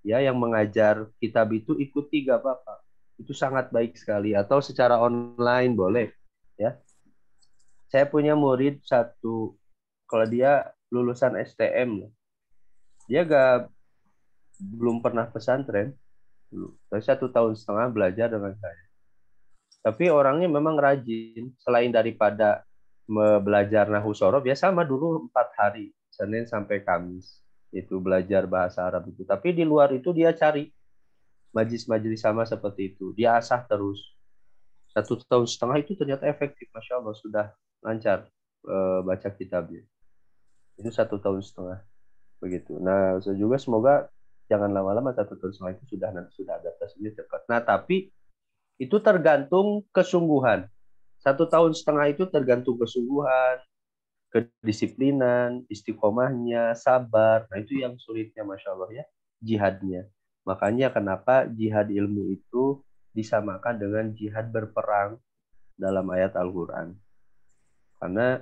ya yang mengajar kitab itu, ikuti gak apa-apa. Itu sangat baik sekali. Atau secara online boleh, ya. Saya punya murid satu, kalau dia lulusan STM, dia belum pernah pesantren, tapi 1,5 tahun belajar dengan saya. Tapi orangnya memang rajin. Selain daripada belajar Nahwu Shorof, ya sama dulu 4 hari, Senin sampai Kamis. Itu belajar bahasa Arab itu. Tapi di luar itu dia cari majelis-majelis sama seperti itu. Dia asah terus. 1,5 tahun itu ternyata efektif. Masya Allah, sudah lancar baca kitabnya. Itu 1,5 tahun. Begitu. Nah, saya juga semoga jangan lama-lama, 1,5 tahun itu sudah adaptasinya cepat. Nah, tapi itu tergantung kesungguhan. 1,5 tahun itu tergantung kesungguhan, kedisiplinan, istiqomahnya, sabar. Nah, itu yang sulitnya, Masya Allah ya, jihadnya. Makanya kenapa jihad ilmu itu disamakan dengan jihad berperang dalam ayat Al-Quran. Karena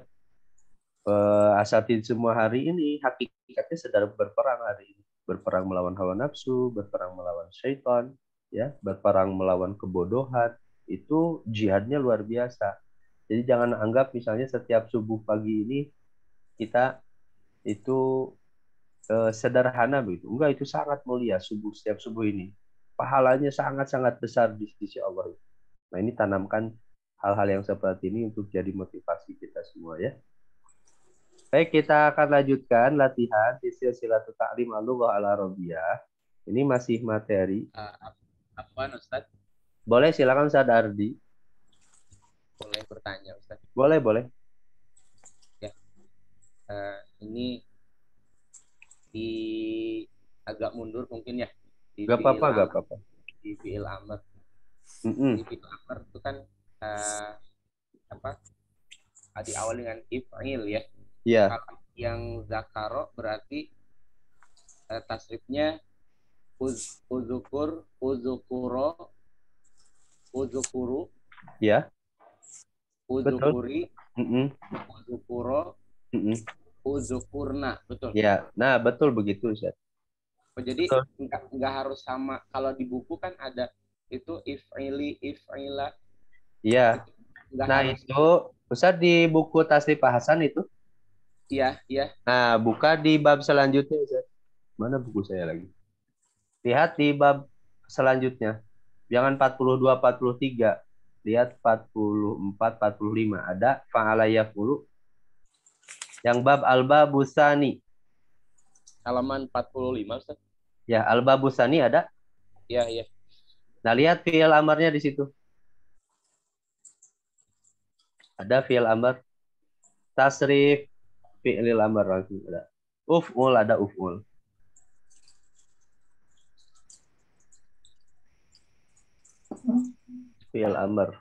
asatid semua hari ini hakikatnya sedang berperang hari ini. Berperang melawan hawa nafsu, berperang melawan syaitan, ya, berperang melawan kebodohan. Itu jihadnya luar biasa. Jadi jangan anggap misalnya setiap subuh pagi ini kita itu sederhana begitu. Enggak, itu sangat mulia setiap subuh ini. Pahalanya sangat-sangat besar di sisi Allah. Nah, ini tanamkan hal-hal yang seperti ini untuk jadi motivasi kita semua ya. Baik, kita akan lanjutkan latihan di silsilatul ta'lim al-lughah al-arabiyah. Ini masih materi. Apaan Ustaz? Boleh, silakan Ustaz Ardi. Boleh bertanya Ustaz? Boleh. Ya. Ini agak mundur mungkin ya. Gak apa-apa. Di fi'il amr. Di fi'il amr itu kan diawali dengan if'il ya. Iya. Kalau yang zakaro berarti tasrifnya uzukuro, uzukuru, Ya, betul. uzukuri, Mm-mm. uzukuro, Mm-mm. uzukurna, betul. Ya, nah betul begitu, Ustaz. Oh, jadi Betul. nggak harus sama. Kalau di buku kan ada itu if'ili, if'ila. Iya. Nggak Nah harus. itu Ustaz di buku Tasrif Hasan itu. Iya, iya. Nah, buka di bab selanjutnya, Ustaz. Mana buku saya lagi? Lihat di bab selanjutnya. Jangan 42 43. Lihat 44 45. Ada fa'ala yaf'ulu. Yang bab al-babusani. Halaman 45, Ustaz. Ya, al-babusani ada. Iya, iya. Nah, lihat fi'il amarnya di situ. Ada fi'il amar. Tasrif fi'il amar langsung ada. Uf'ul ada uf'ul. Fi'il amar.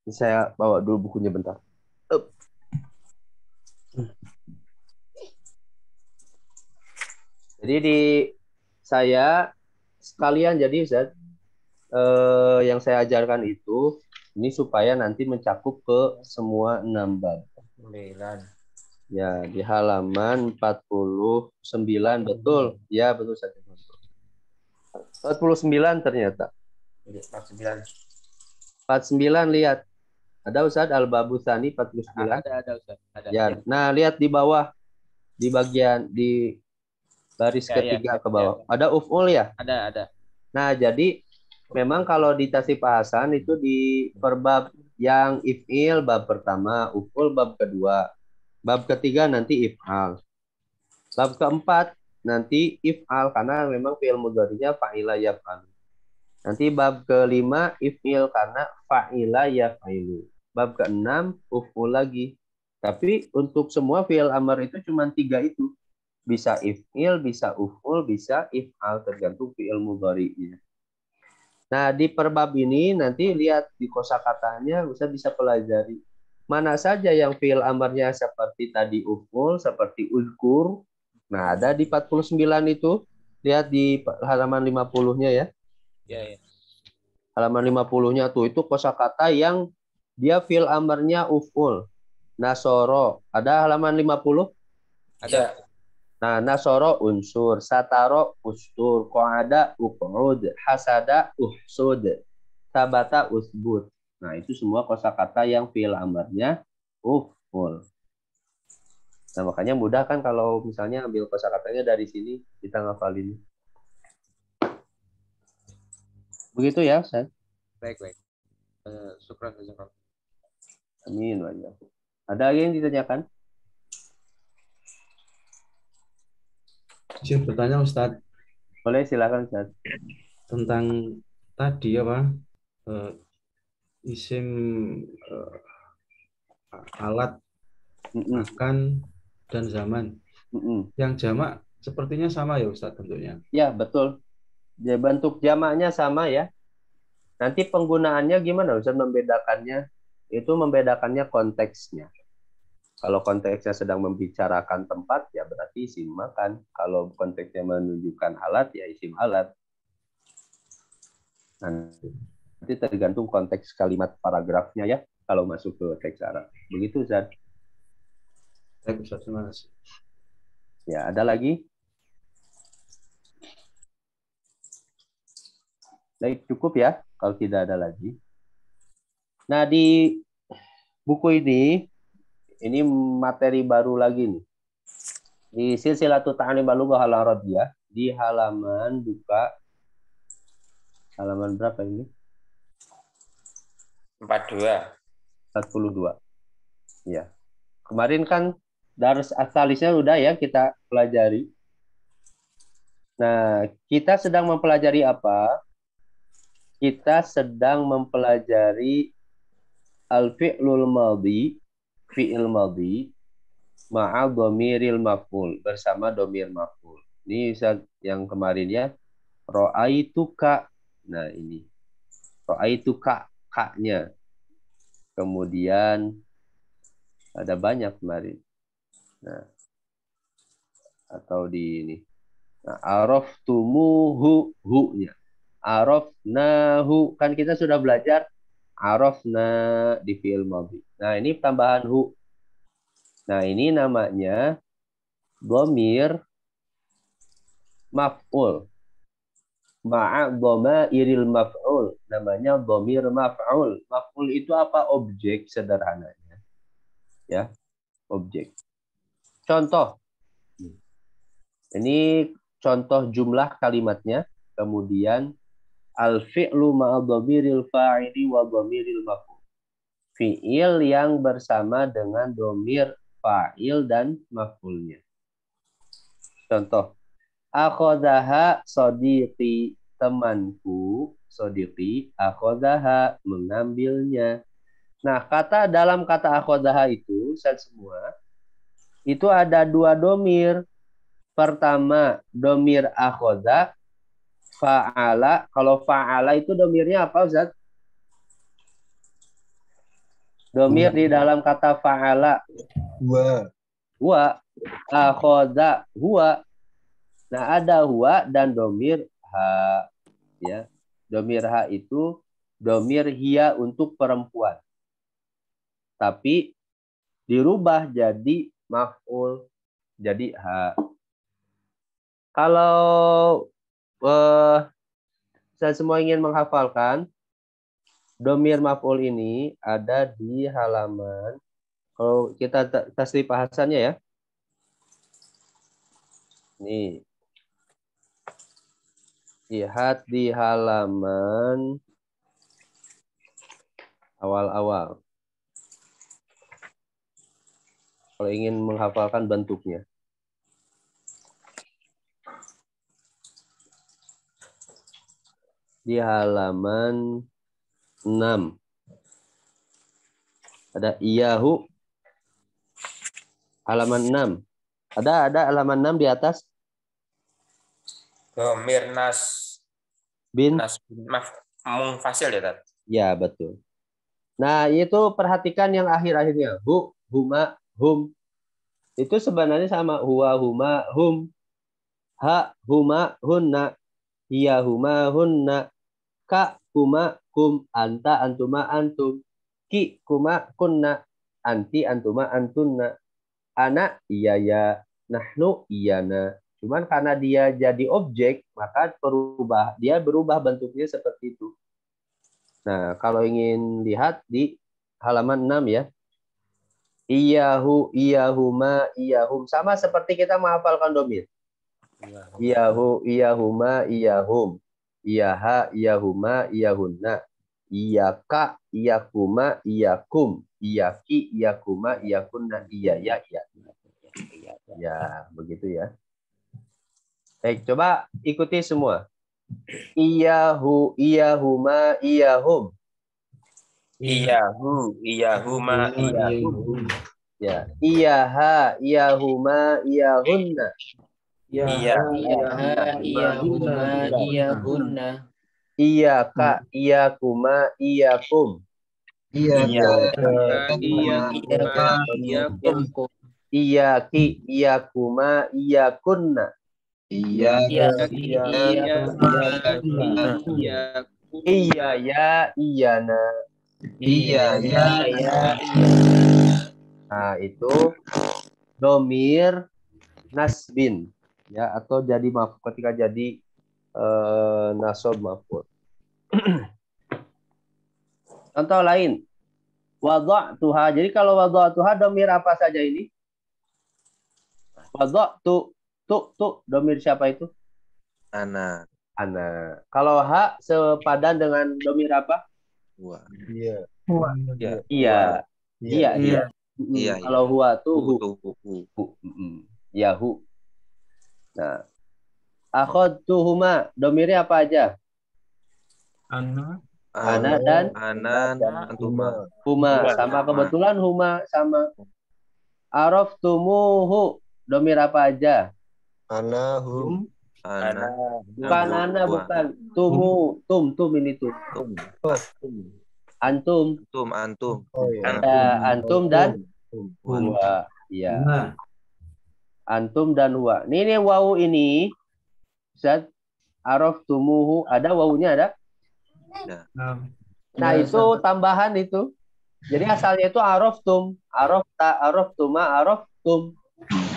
Ini saya bawa dulu bukunya bentar. Up. Jadi di saya sekalian jadi Ustaz, yang saya ajarkan itu ini supaya nanti mencakup ke semua 6 bab. 9. Ya, di halaman 49 betul. Ya, betul Ustaz. 49 ternyata. 49. 49 lihat. Ada Ustaz Al-Babusani 49. Ada Ustaz. Ada. Ya, nah lihat di bawah di bagian di baris Ya, ketiga ya, ke bawah. ya. Ada uf'ul ya? Ada. Nah, jadi memang kalau di Tasrif Hasan itu di perbab yang if'il bab pertama, uf'ul bab kedua. Bab ketiga nanti if'al. Bab keempat nanti if'al karena memang fi'il mudhari'nya fa'ila yaf'al. Nanti bab kelima if'il karena fa'ila yaf'ilu. Bab keenam uf'ul lagi. Tapi untuk semua fi'il amar itu cuma 3 itu. Bisa if'il, bisa uf'ul, bisa if'al tergantung fi'il mudhari'nya. Nah, di perbab ini nanti lihat di kosakatanya Ustaz bisa pelajari mana saja yang fi'il amarnya seperti tadi uf'ul, seperti uzkur. Nah, ada di 49 itu. Lihat di halaman 50-nya ya. Ya. Halaman 50-nya tuh itu kosakata yang dia fi'il amarnya uf'ul. Nasoro, ada halaman 50? Ada. Nah, nasoro unsur, sataro ustur, qa'ada uq'ud, hasada uhsud, sabata usbut. Nah, itu semua kosakata yang fi'il amarnya uf'ul. Nah, makanya mudah kan kalau misalnya ambil kosakatanya dari sini kita ngafalin. Begitu ya, Ustaz? Baik. Syukran. Amin. Ada lagi yang ditanyakan? Izin bertanya Ustadz. Boleh, silakan Ustaz. Tentang tadi apa? Isim alat, makan, dan zaman. Yang jamak sepertinya sama ya Ustadz bentuknya. Ya, betul. Ya, bentuk jamaknya sama ya. Nanti penggunaannya gimana Ustaz membedakannya? Itu membedakannya konteksnya. Kalau konteksnya sedang membicarakan tempat, ya berarti isim makan. Kalau konteksnya menunjukkan alat, ya isim alat. Nanti tergantung konteks kalimat paragrafnya ya, kalau masuk ke teks Arab. Begitu, Ustaz. Baik, Ustaz. Terima kasih. Ya, ada lagi? Baik, cukup ya, kalau tidak ada lagi. Nah, di buku ini materi baru lagi nih. Di Silsilatul Ta'alim Balughah Al-Arabiyah, di halaman halaman berapa ini? 42. Ya. Kemarin kan dars asalisnya udah ya kita pelajari. Nah, kita sedang mempelajari apa? Kita sedang mempelajari al-fi'lul madhi, fi'il madhi ma'a dhamiril maf'ul, bersama dhamir maf'ul. Ini yang kemarin ya. Ra'aituka. Nah, ini. Ra'aituka, ka-nya. Kemudian ada banyak kemarin. Nah, atau di ini. Nah, araftumuhu, hu-nya. Arafnahu. Kan kita sudah belajar arafna di fi'il madhi. Nah, ini tambahan hu. Nah, ini namanya dhamir maf'ul. Ma'a dhamairil maf'ul. Namanya dhamir maf'ul. Maf'ul itu apa? Objek sederhananya. Ya, objek. Contoh. Ini contoh jumlah kalimatnya. Kemudian al-fi'lu ma'a dhamiril fa'ili wa dhamiril maf'ul. Fi'il yang bersama dengan dhamir fa'il dan maf'ulnya. Contoh. Akhadhaha sadiqi, temanku, sadiqi, akhadhaha, mengambilnya. Nah, dalam kata akhadhaha itu, Ustaz semua, itu ada dua dhamir. Pertama, dhamir akhadha, fa'ala. Kalau fa'ala itu dhamirnya apa, Ustaz? Dhamir di dalam kata fa'ala. Huwa. Akhadha, huwa. Nah, ada huwa dan dhamir ha. Ya. Dhamir ha itu dhamir hiya untuk perempuan. Tapi dirubah jadi maf'ul, jadi ha. Kalau saya semua ingin menghafalkan, dhamir maf'ul ini ada di halaman, kalau kita tasrif bahasannya ya. Nih. Lihat di halaman awal-awal. Kalau ingin menghafalkan bentuknya. Di halaman 6. Ada iyahu. Halaman 6. Ada halaman 6 di atas. Dhamir bin munfasil ya, Tat? Ya, betul. Nah, itu perhatikan yang akhir-akhirnya. Hu, huma, hum. Itu sebenarnya sama. Huwa, huma, hum. Ha, huma, hunna. Hiya, huma, hunna. Ka, huma, kum. Anta, antuma, antum. Ki, kuma, kunna. Anti, antuma, antunna. Ana, iya, ya. Nahnu, iyana. Cuman karena dia jadi objek, maka dia berubah bentuknya seperti itu. Nah, kalau ingin lihat di halaman 6 ya. Iyahu, iyahuma, iyahum. Sama seperti kita menghafalkan dhamir. Iyahu, iyahuma, iyahum. Iyaha, iyahuma, iyahunna. Iyaka, iyakuma, iyakum. Iyaki, iyakuma, iyakunna. Iyaya, iyakuna. Ya, begitu ya. Baik, coba ikuti semua. Iyahu, iyahuma, iyahum. Iyahu, iyahuma, iyahum. Ya. Iyaha, iyahuma, iyahunna. Iyaha, iyahuma, iyahunna. Iyaka, iyakuma, iyakum. Iyakum. Iyaki, iyakuma, iyakunna. Iya ya, iyana. Iya ya. Nah, itu dhamir nasbin ya, atau jadi ketika jadi nasab maf'ul. Contoh lain. Wada'tuha. Jadi kalau wada'tuha dhamir apa saja ini? Wada'tu. Tuh, dhamir siapa itu? Ana. Kalau ha sepadan dengan dhamir apa? Huwa. Iya. Kalau huwa tuh hu. Ya hu. Nah, akhadtuhuma, dhamirnya apa aja? Ana dan antuma. Huma. Sama, kebetulan huma sama. Araftumuhu, dhamir apa aja? Ana, hum. Bukan ana, bukan. Tum ini tuh. Antum. Oh, iya. Ada antum dan huwa. Iya. Antum dan huwa. Ini wau ini, Ustaz, Araftumuhu, ada wawunya ada? Nah, itu tambahan itu. Jadi asalnya itu araftum, araftuma, araftum.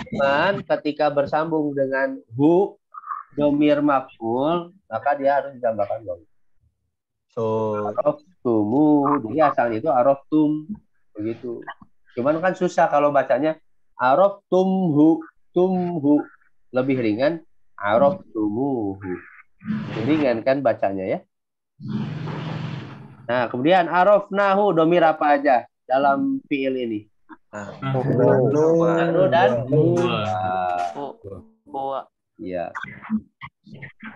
Cuman ketika bersambung dengan hu, domir maf'ul, maka dia harus ditambahkan wawu. Araftumu, jadi asalnya itu araftum, begitu. Cuman kan susah kalau bacanya araftumhu, tumhu, lebih ringan araftumuhu. Ringan kan bacanya ya. Nah, kemudian arafnahu, domir apa aja dalam fiil ini? Nahnu dan huwa. Ya.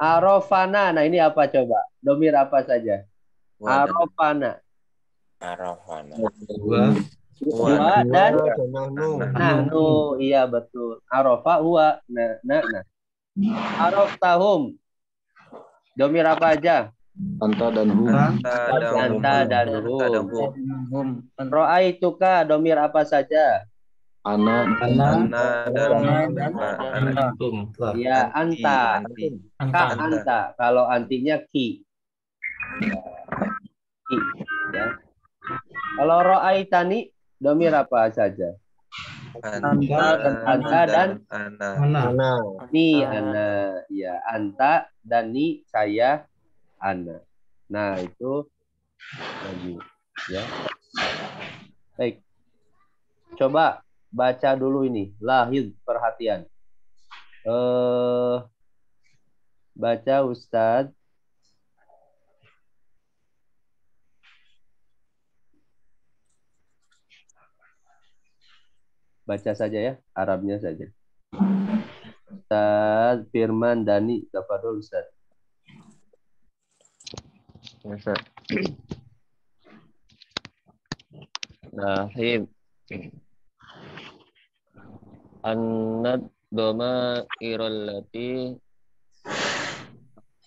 Arafana. Nah, ini apa coba? Domir apa saja? Arafana. Huwa dan nahnu. Iya, betul. Arafa huwa. Nah. Araftahum. Domir apa aja? Anta dan hum. Anta dan hum. Ra'aituka, domir apa saja? Ana dan ya, anta. Ka anta. Kalau antinya ki. Ki. Ya. Kalau ra'aitani, domir apa saja? Anta dan ana. Ni ana. Ya, anta dan ni saya. Ana. Nah, itu lagi ya. Baik. Coba baca dulu ini. Lahid, perhatian. Baca Ustadz. Baca saja ya, Arabnya saja. Ustadz Firman Dani, tafadhol Ustadz. Lahid. Annad doma irallati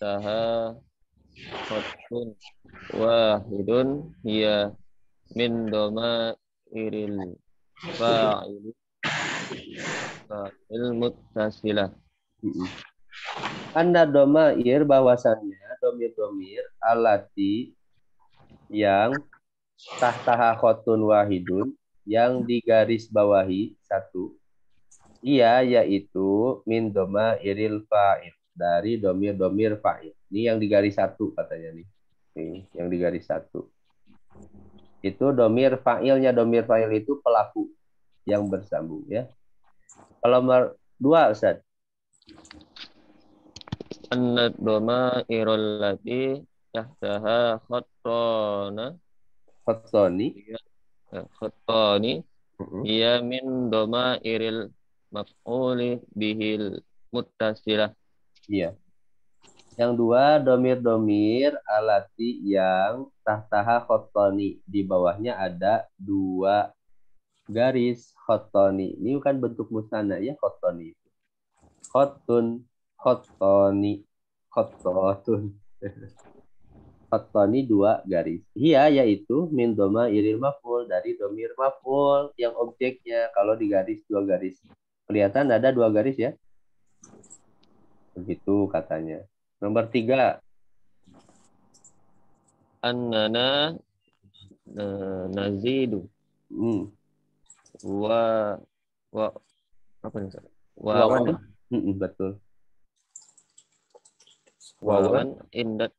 saha khatun wahidun hiya min doma iril fa'il muttasilah. Anda domair, bahwasannya domir-domir alati yang tahtaha khotun wahidun, yang digaris bawahi satu, iya yaitu min domairil fa'il, dari domir-domir fa'il. Ini yang digaris satu katanya nih. Nih, yang digaris satu. Itu domir fa'ilnya, domir fa'il itu pelaku yang bersambung ya. Kalau nomor 2 Ustaz. Annad doma irallati tahtaha khattoni iya min doma iril maf'uli bihil muttasilah. Iya. Yang 2 domir-domir alati yang tahtaha khattoni, di bawahnya ada 2 garis khattoni. Ini kan bentuk musanna ya, khattoni. Khattun, khattoni, khattotun. Khattoni 2 garis. Iya yaitu min doma iril maf'ul, dari domir maf'ul yang objeknya kalau digaris 2 garis. Kelihatan ada 2 garis ya. Begitu katanya. Nomor 3. Annana nazidu. Wa apa nih? Wawan. Betul. Wawan indat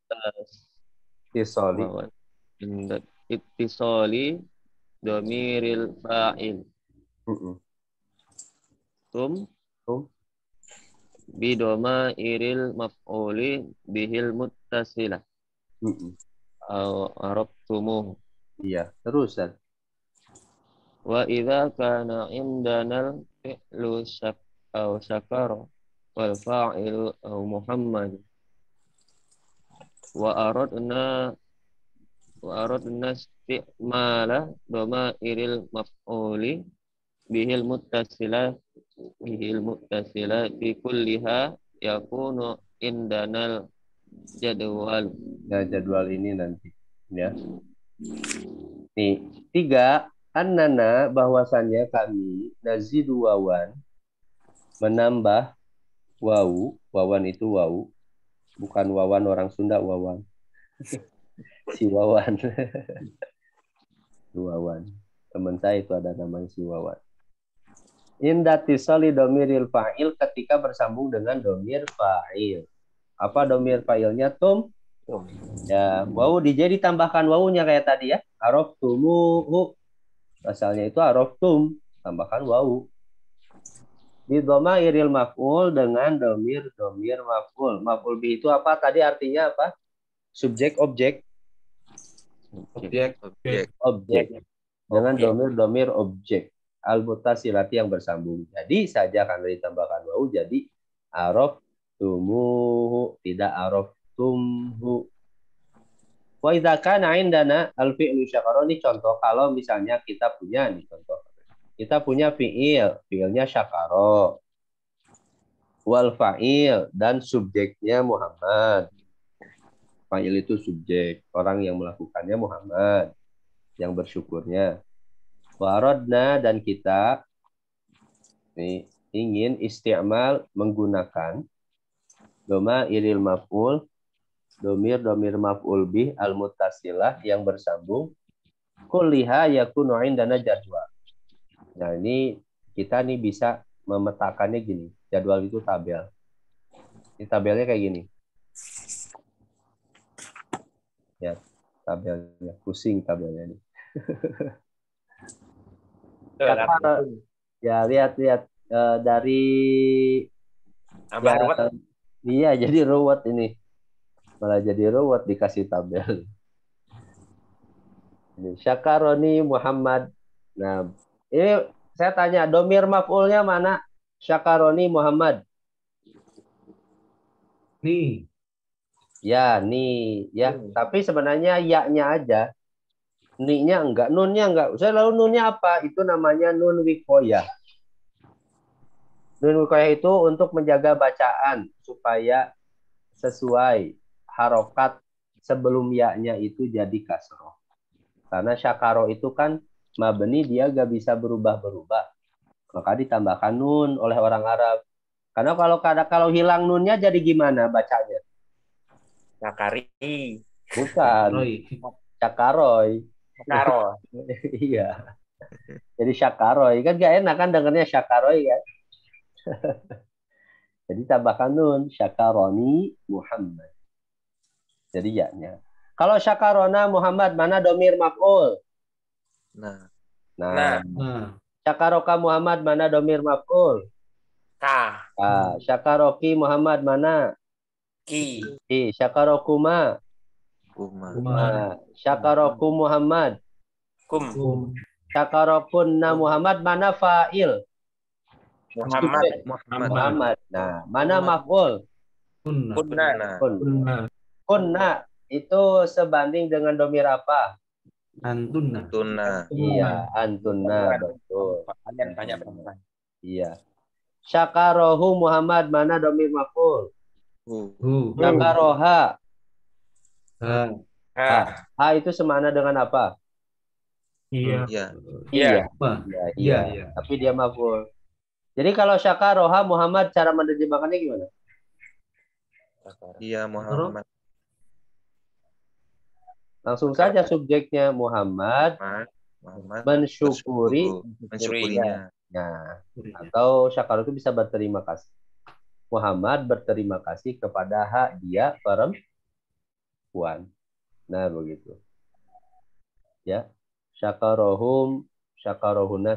ittisali. Wawan indat ittisali dhamiril fa'il. Tum bidoma iril maf'uli bihil muttasilah. Arabtumuh. Iya, terus Ustaz. Wa idza kana indana fi'lu aw syakara wal fa'ilu aw Muhammad wa aradna isti'mala dhamairil maf'uli bihil muttasila fi kulliha yakunu indanal jadwal. Ya, jadwal ini nanti ya. Nih, 3, annana, bahwasannya kami nazidu wawan, menambah wawu, wawan itu wawu, Bukan Wawan orang Sunda, Wawan. Si Wawan. Wawan. Teman saya itu ada namanya si Wawan. Inda tisali domiril fa'il ketika bersambung dengan domir fa'il. Apa domir fa'ilnya? Tum. Ya, wawu jadi ditambahkan wawunya kayak tadi ya. Araftumu. Asalnya itu araftum. Tambahkan wawu. Di dhamiril maf'ul dengan domir maf'ul. Maf'ul bih itu apa? Tadi artinya apa? Subjek, objek. Objek. Dengan domir objek. Al-mutasilati yang bersambung. Jadi saja karena ditambahkan wawu jadi araftumuhu, tidak araftumhu. Wa idza kana indana al-fi'lu syakara, ini contoh kalau misalnya kita punya nih contoh. Kita punya fi'ilnya syakara. Wal fa'il dan subjeknya Muhammad. Fa'il itu subjek, orang yang melakukannya Muhammad, yang bersyukurnya. Waradna dan kita ingin isti'mal menggunakan domairil maf'ul, domir maf'ul bih al-muttasilah yang bersambung, kulliha yakunu indana jadwal. Nah ini kita nih bisa memetakannya gini. Jadwal itu tabel. Ini tabelnya kayak gini. Ya, tabelnya. Pusing tabelnya ini. Ya, lihat. Dari... Iya, jadi ruwet ini. Malah jadi ruwet dikasih tabel. Ini Syakaroni Muhammad. Nah, ini saya tanya, domir maf'ulnya mana? Syakaroni Muhammad. Nih. Ya, nih. Ya, tapi sebenarnya ya-nya aja. Ni-nya enggak, nun-nya enggak. Lalu nun-nya apa? Itu namanya nun wikoyah. Nun wikoyah itu untuk menjaga bacaan supaya sesuai harokat sebelum ya-nya itu jadi kasroh. Karena syakaro itu kan mabni, dia gak bisa berubah-berubah. Maka ditambahkan nun oleh orang Arab. Karena kalau hilang nunnya jadi gimana bacanya? Syakari. Bukan. Syakaroy. Syakaroy. Iya. Jadi syakaroy. Kan gak enak kan dengarnya syakaroy kan? Jadi tambahkan nun. Syakaroni Muhammad. Jadi ya-nya. Kalau syakarona Muhammad, mana domir maf'ul? Nah. Syakaroka Muhammad, mana domir maf'ul? Ka. Syakaroki Muhammad, mana? Ki. Syakarokuma. Syakaroku Muhammad. Kum. Syakarokunna Muhammad, mana fa'il? Muhammad. Nah, mana maf'ul? Kunna. Itu sebanding dengan domir apa? Antunna. Iya, antunna, betul. Banyak perempuan. Iya. Syakarohu Muhammad, mana domir maf'ul? Syakaroha. Ha itu semana dengan apa? Iya. Tapi dia maf'ul. Jadi kalau syakaroha Muhammad, cara menerjemahkannya gimana? Iya, Muhammad. Langsung saja subjeknya Muhammad mensyukurinya. Nah, atau syakar itu bisa berterima kasih. Muhammad berterima kasih kepada dia perempuan. Nah, begitu. Ya. Syakarohuna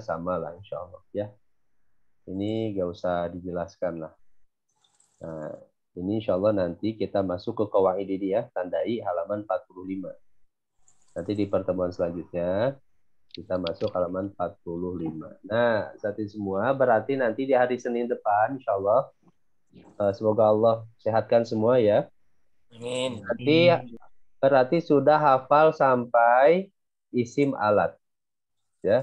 sama lah insyaallah ya. Ini gak usah dijelaskan lah. Nah, ini insyaallah nanti kita masuk ke qawaid ini ya, tandai halaman 45. Nanti di pertemuan selanjutnya kita masuk halaman 45. Nah, saat ini semua berarti nanti di hari Senin depan insyaallah semoga Allah sehatkan semua ya. Amin. Berarti sudah hafal sampai isim alat. Ya.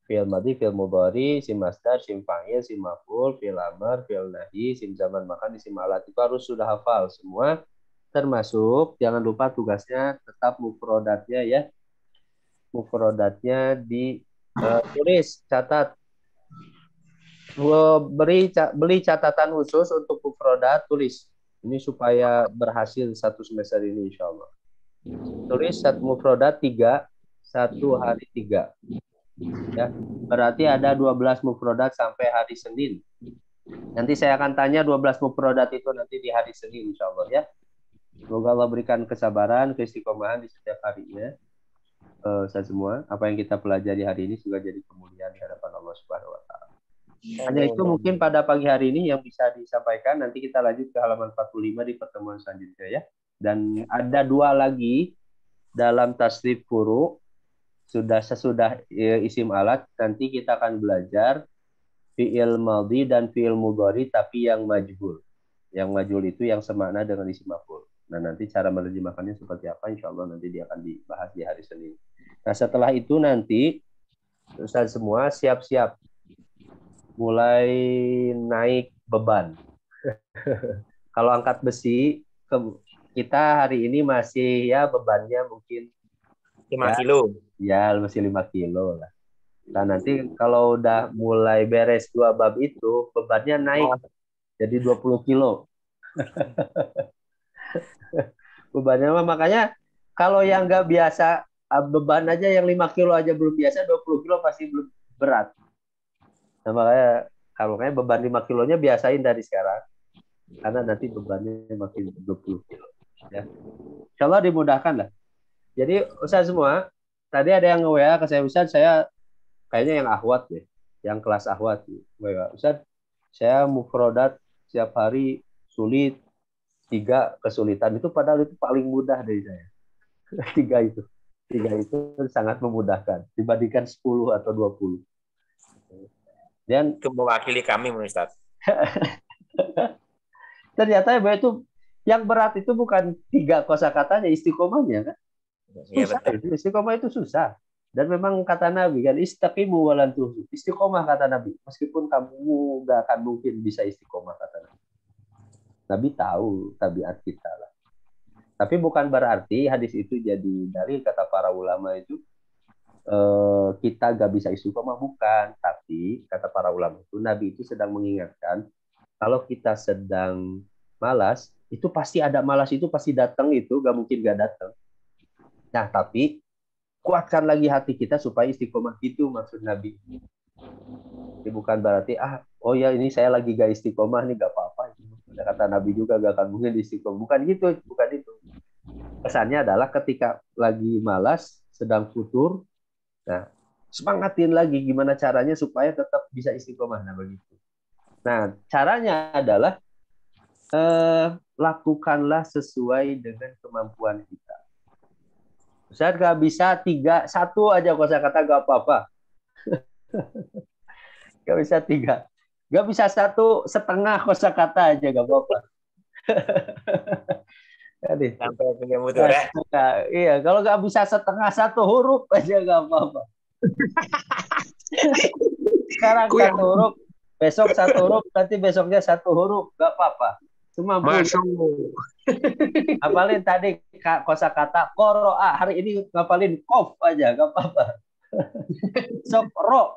Fi'il madhi, fi'il mudhari, isim masdar, isim fa'il, isim maf'ul, fi'il amr, fi'il nahi, isim zaman makan, isim alat. Itu harus sudah hafal semua. Termasuk jangan lupa tugasnya tetap mufrodatnya ya. Mufrodatnya ditulis, catat. Beli catatan khusus untuk mufrodat, tulis. Ini supaya berhasil satu semester ini insya Allah. Tulis mufrodat 3, 1 hari 3. Ya, berarti ada 12 mufrodat sampai hari Senin. Nanti saya akan tanya 12 mufrodat itu nanti di hari Senin insya Allah ya. Semoga Allah berikan kesabaran, keistiqomahan di setiap harinya. Saya semua, apa yang kita pelajari hari ini juga jadi kemuliaan di hadapan Allah Subhanahu wa taala. Hanya itu mungkin pada pagi hari ini yang bisa disampaikan. Nanti kita lanjut ke halaman 45 di pertemuan selanjutnya ya. Dan ada 2 lagi dalam tasrif furu sesudah isim alat. Nanti kita akan belajar fi'il madhi dan fi'il mudhari tapi yang majhul. Yang majhul itu yang semakna dengan isim maf'ul. Nah, nanti cara menerjemahkannya seperti apa insya Allah nanti dia akan dibahas di hari Senin. Nah, setelah itu nanti Ustaz semua siap-siap mulai naik beban. Kalau angkat besi, kita hari ini masih ya bebannya mungkin 5 kilo. Ya, masih 5 kilo lah. Nah, nanti kalau udah mulai beres 2 bab itu, bebannya naik jadi 20 kilo. Bebannya makanya kalau yang nggak biasa, beban aja yang 5 kilo aja belum biasa, 20 kilo pasti belum berat. Nah, makanya kalau kayak beban 5 kilonya biasain dari sekarang. Karena nanti bebannya makin 20 kilo. Ya. Insya Allah dimudahkan lah. Jadi Ustaz semua, tadi ada yang nge-WA ke saya, Ustaz, saya kayaknya yang ahwat deh. Yang kelas ahwat. Ustaz, saya mufrodat setiap hari sulit. 3 kesulitan itu padahal itu paling mudah dari saya. 3 itu sangat memudahkan dibandingkan 10 atau 20. Dan itu mewakili kami, Ustaz. Ternyata itu yang berat itu bukan 3 kosakatanya, istiqomahnya kan. Susah, ya, itu istiqomah itu susah. Dan memang kata Nabi kan, istaqimu walan tuhsu. Istiqomah kata Nabi. Meskipun kamu nggak akan mungkin bisa istiqomah kata Nabi. Nabi tahu tabiat kita lah. Tapi bukan berarti hadis itu jadi dalil kata para ulama itu kita gak bisa istiqomah, bukan. Tapi kata para ulama itu Nabi itu sedang mengingatkan kalau kita sedang malas itu pasti ada malas itu pasti datang itu gak mungkin gak datang. Nah tapi kuatkan lagi hati kita supaya istiqomah itu maksud Nabi. Jadi bukan berarti oh ya ini saya lagi gak istiqomah nih gak apa-apa. Kata Nabi juga gak akan mungkin istiqomah. Bukan gitu, bukan itu. Pesannya adalah ketika lagi malas sedang futur. Nah, semangatin lagi gimana caranya supaya tetap bisa istiqomah. Nah, begitu. Nah, caranya adalah lakukanlah sesuai dengan kemampuan kita. Ustaz gak bisa 1 aja kosakata gak apa-apa. Gak bisa 3. Gak bisa 1,5 kosakata aja gak apa-apa. Sampai punya mutu ya. Iya, kalau nggak bisa 1,5 1 huruf aja nggak apa-apa. Sekarang 1 huruf, besok 1 huruf, nanti besoknya 1 huruf, nggak apa-apa. Cuma hafalin tadi kosakata qoro'a, hari ini ngapalin kof aja, nggak apa-apa. Besok ro,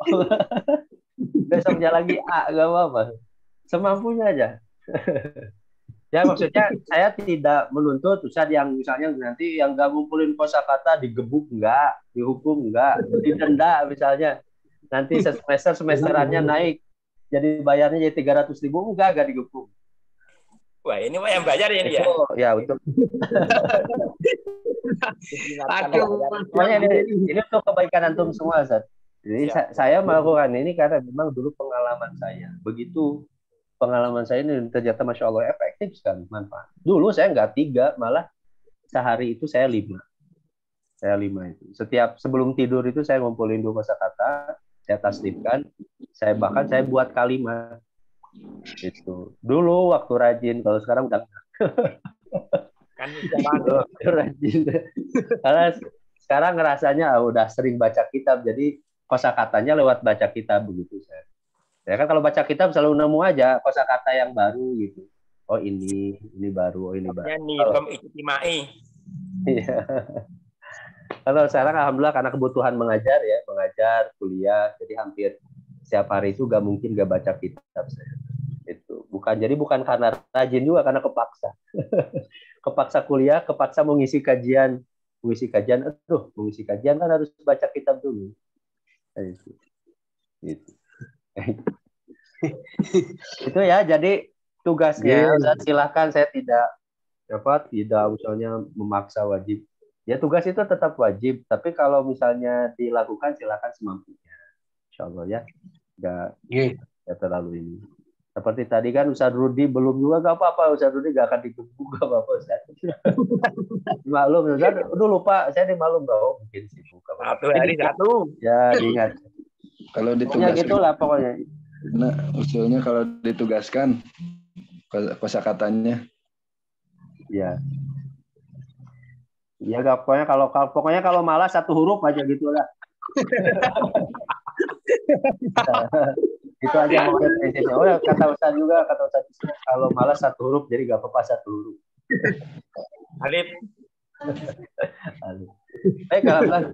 besoknya lagi a, nggak apa-apa. Semampunya aja. Ya maksudnya saya tidak menuntut Ustaz yang misalnya nanti yang nggak ngumpulin kosakata digebuk enggak, dihukum enggak, didenda misalnya. Nanti semesterannya naik jadi bayarnya jadi 300.000 enggak digebuk. Wah, ini mah yang bayar ini ya. Ya untuk ini untuk kebaikan antum semua Ustaz. Jadi saya melakukan ini karena memang dulu pengalaman saya. Begitu pengalaman saya ini ternyata Masya Allah efektif sekali, manfaat. Dulu saya nggak 3, malah sehari itu saya 5. Saya 5 itu. Setiap sebelum tidur itu saya ngumpulin 2 kosakata, saya tasdifkan, saya buat kalimat. Itu. Dulu waktu rajin, kalau sekarang udah kan rajin. Karena sekarang ngerasanya udah sering baca kitab, jadi kosakatanya lewat baca kitab begitu saya. Ya kan kalau baca kitab selalu nemu aja kosakata yang baru gitu. Oh ini baru, oh ini baru. Nilkom ijtimai. Iya. Kalau sekarang alhamdulillah karena kebutuhan mengajar kuliah, jadi hampir setiap hari itu gak mungkin gak baca kitab saya. Itu bukan bukan. Jadi bukan karena rajin juga, karena kepaksa. Kepaksa kuliah, kepaksa mengisi kajian. Mengisi kajian kan harus baca kitab dulu. Gitu. Itu ya, jadi tugasnya Ustaz, silakan, saya tidak misalnya memaksa wajib. Ya tugas itu tetap wajib, tapi kalau misalnya dilakukan silakan semampunya. Insyaallah ya. Enggak terlalu ini. Seperti tadi kan Ustaz Rudi belum juga, gak apa-apa, Ustaz Rudi gak akan ditunggu, gak apa-apa Ustaz. Maklum Ustaz, lupa, saya dimaklum bahwa mungkin sibuk. Satu hari satu. Ya, diingat. Kalau ditugaskan. Ya gitulah pokoknya. Nah, usulnya kalau ditugaskan kosakatanya. Ya. Ya gak, pokoknya kalau malas satu huruf aja gitulah. Itu aja mungkin prinsipnya. Oh ya, kata Ustaz kalau malas satu huruf, jadi gak apa-apa satu huruf. Alif. Baik, alhamdulillah.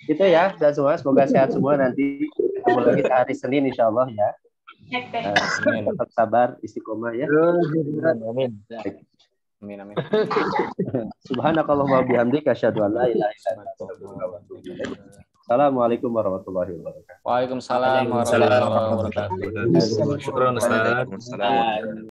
Itu ya, dan semua semoga sehat semua nanti. Ketemu lagi hari Senin insyaallah ya. Tetap sabar, istiqomah ya. Amin. Amin. Subhanakallahumma bihamdika asyhadu an la ilaha illa anta astaghfiruka wa atubu ilaik. Assalamualaikum warahmatullahi wabarakatuh. Waalaikumsalam warahmatullahi wabarakatuh. Syukran Ustaz.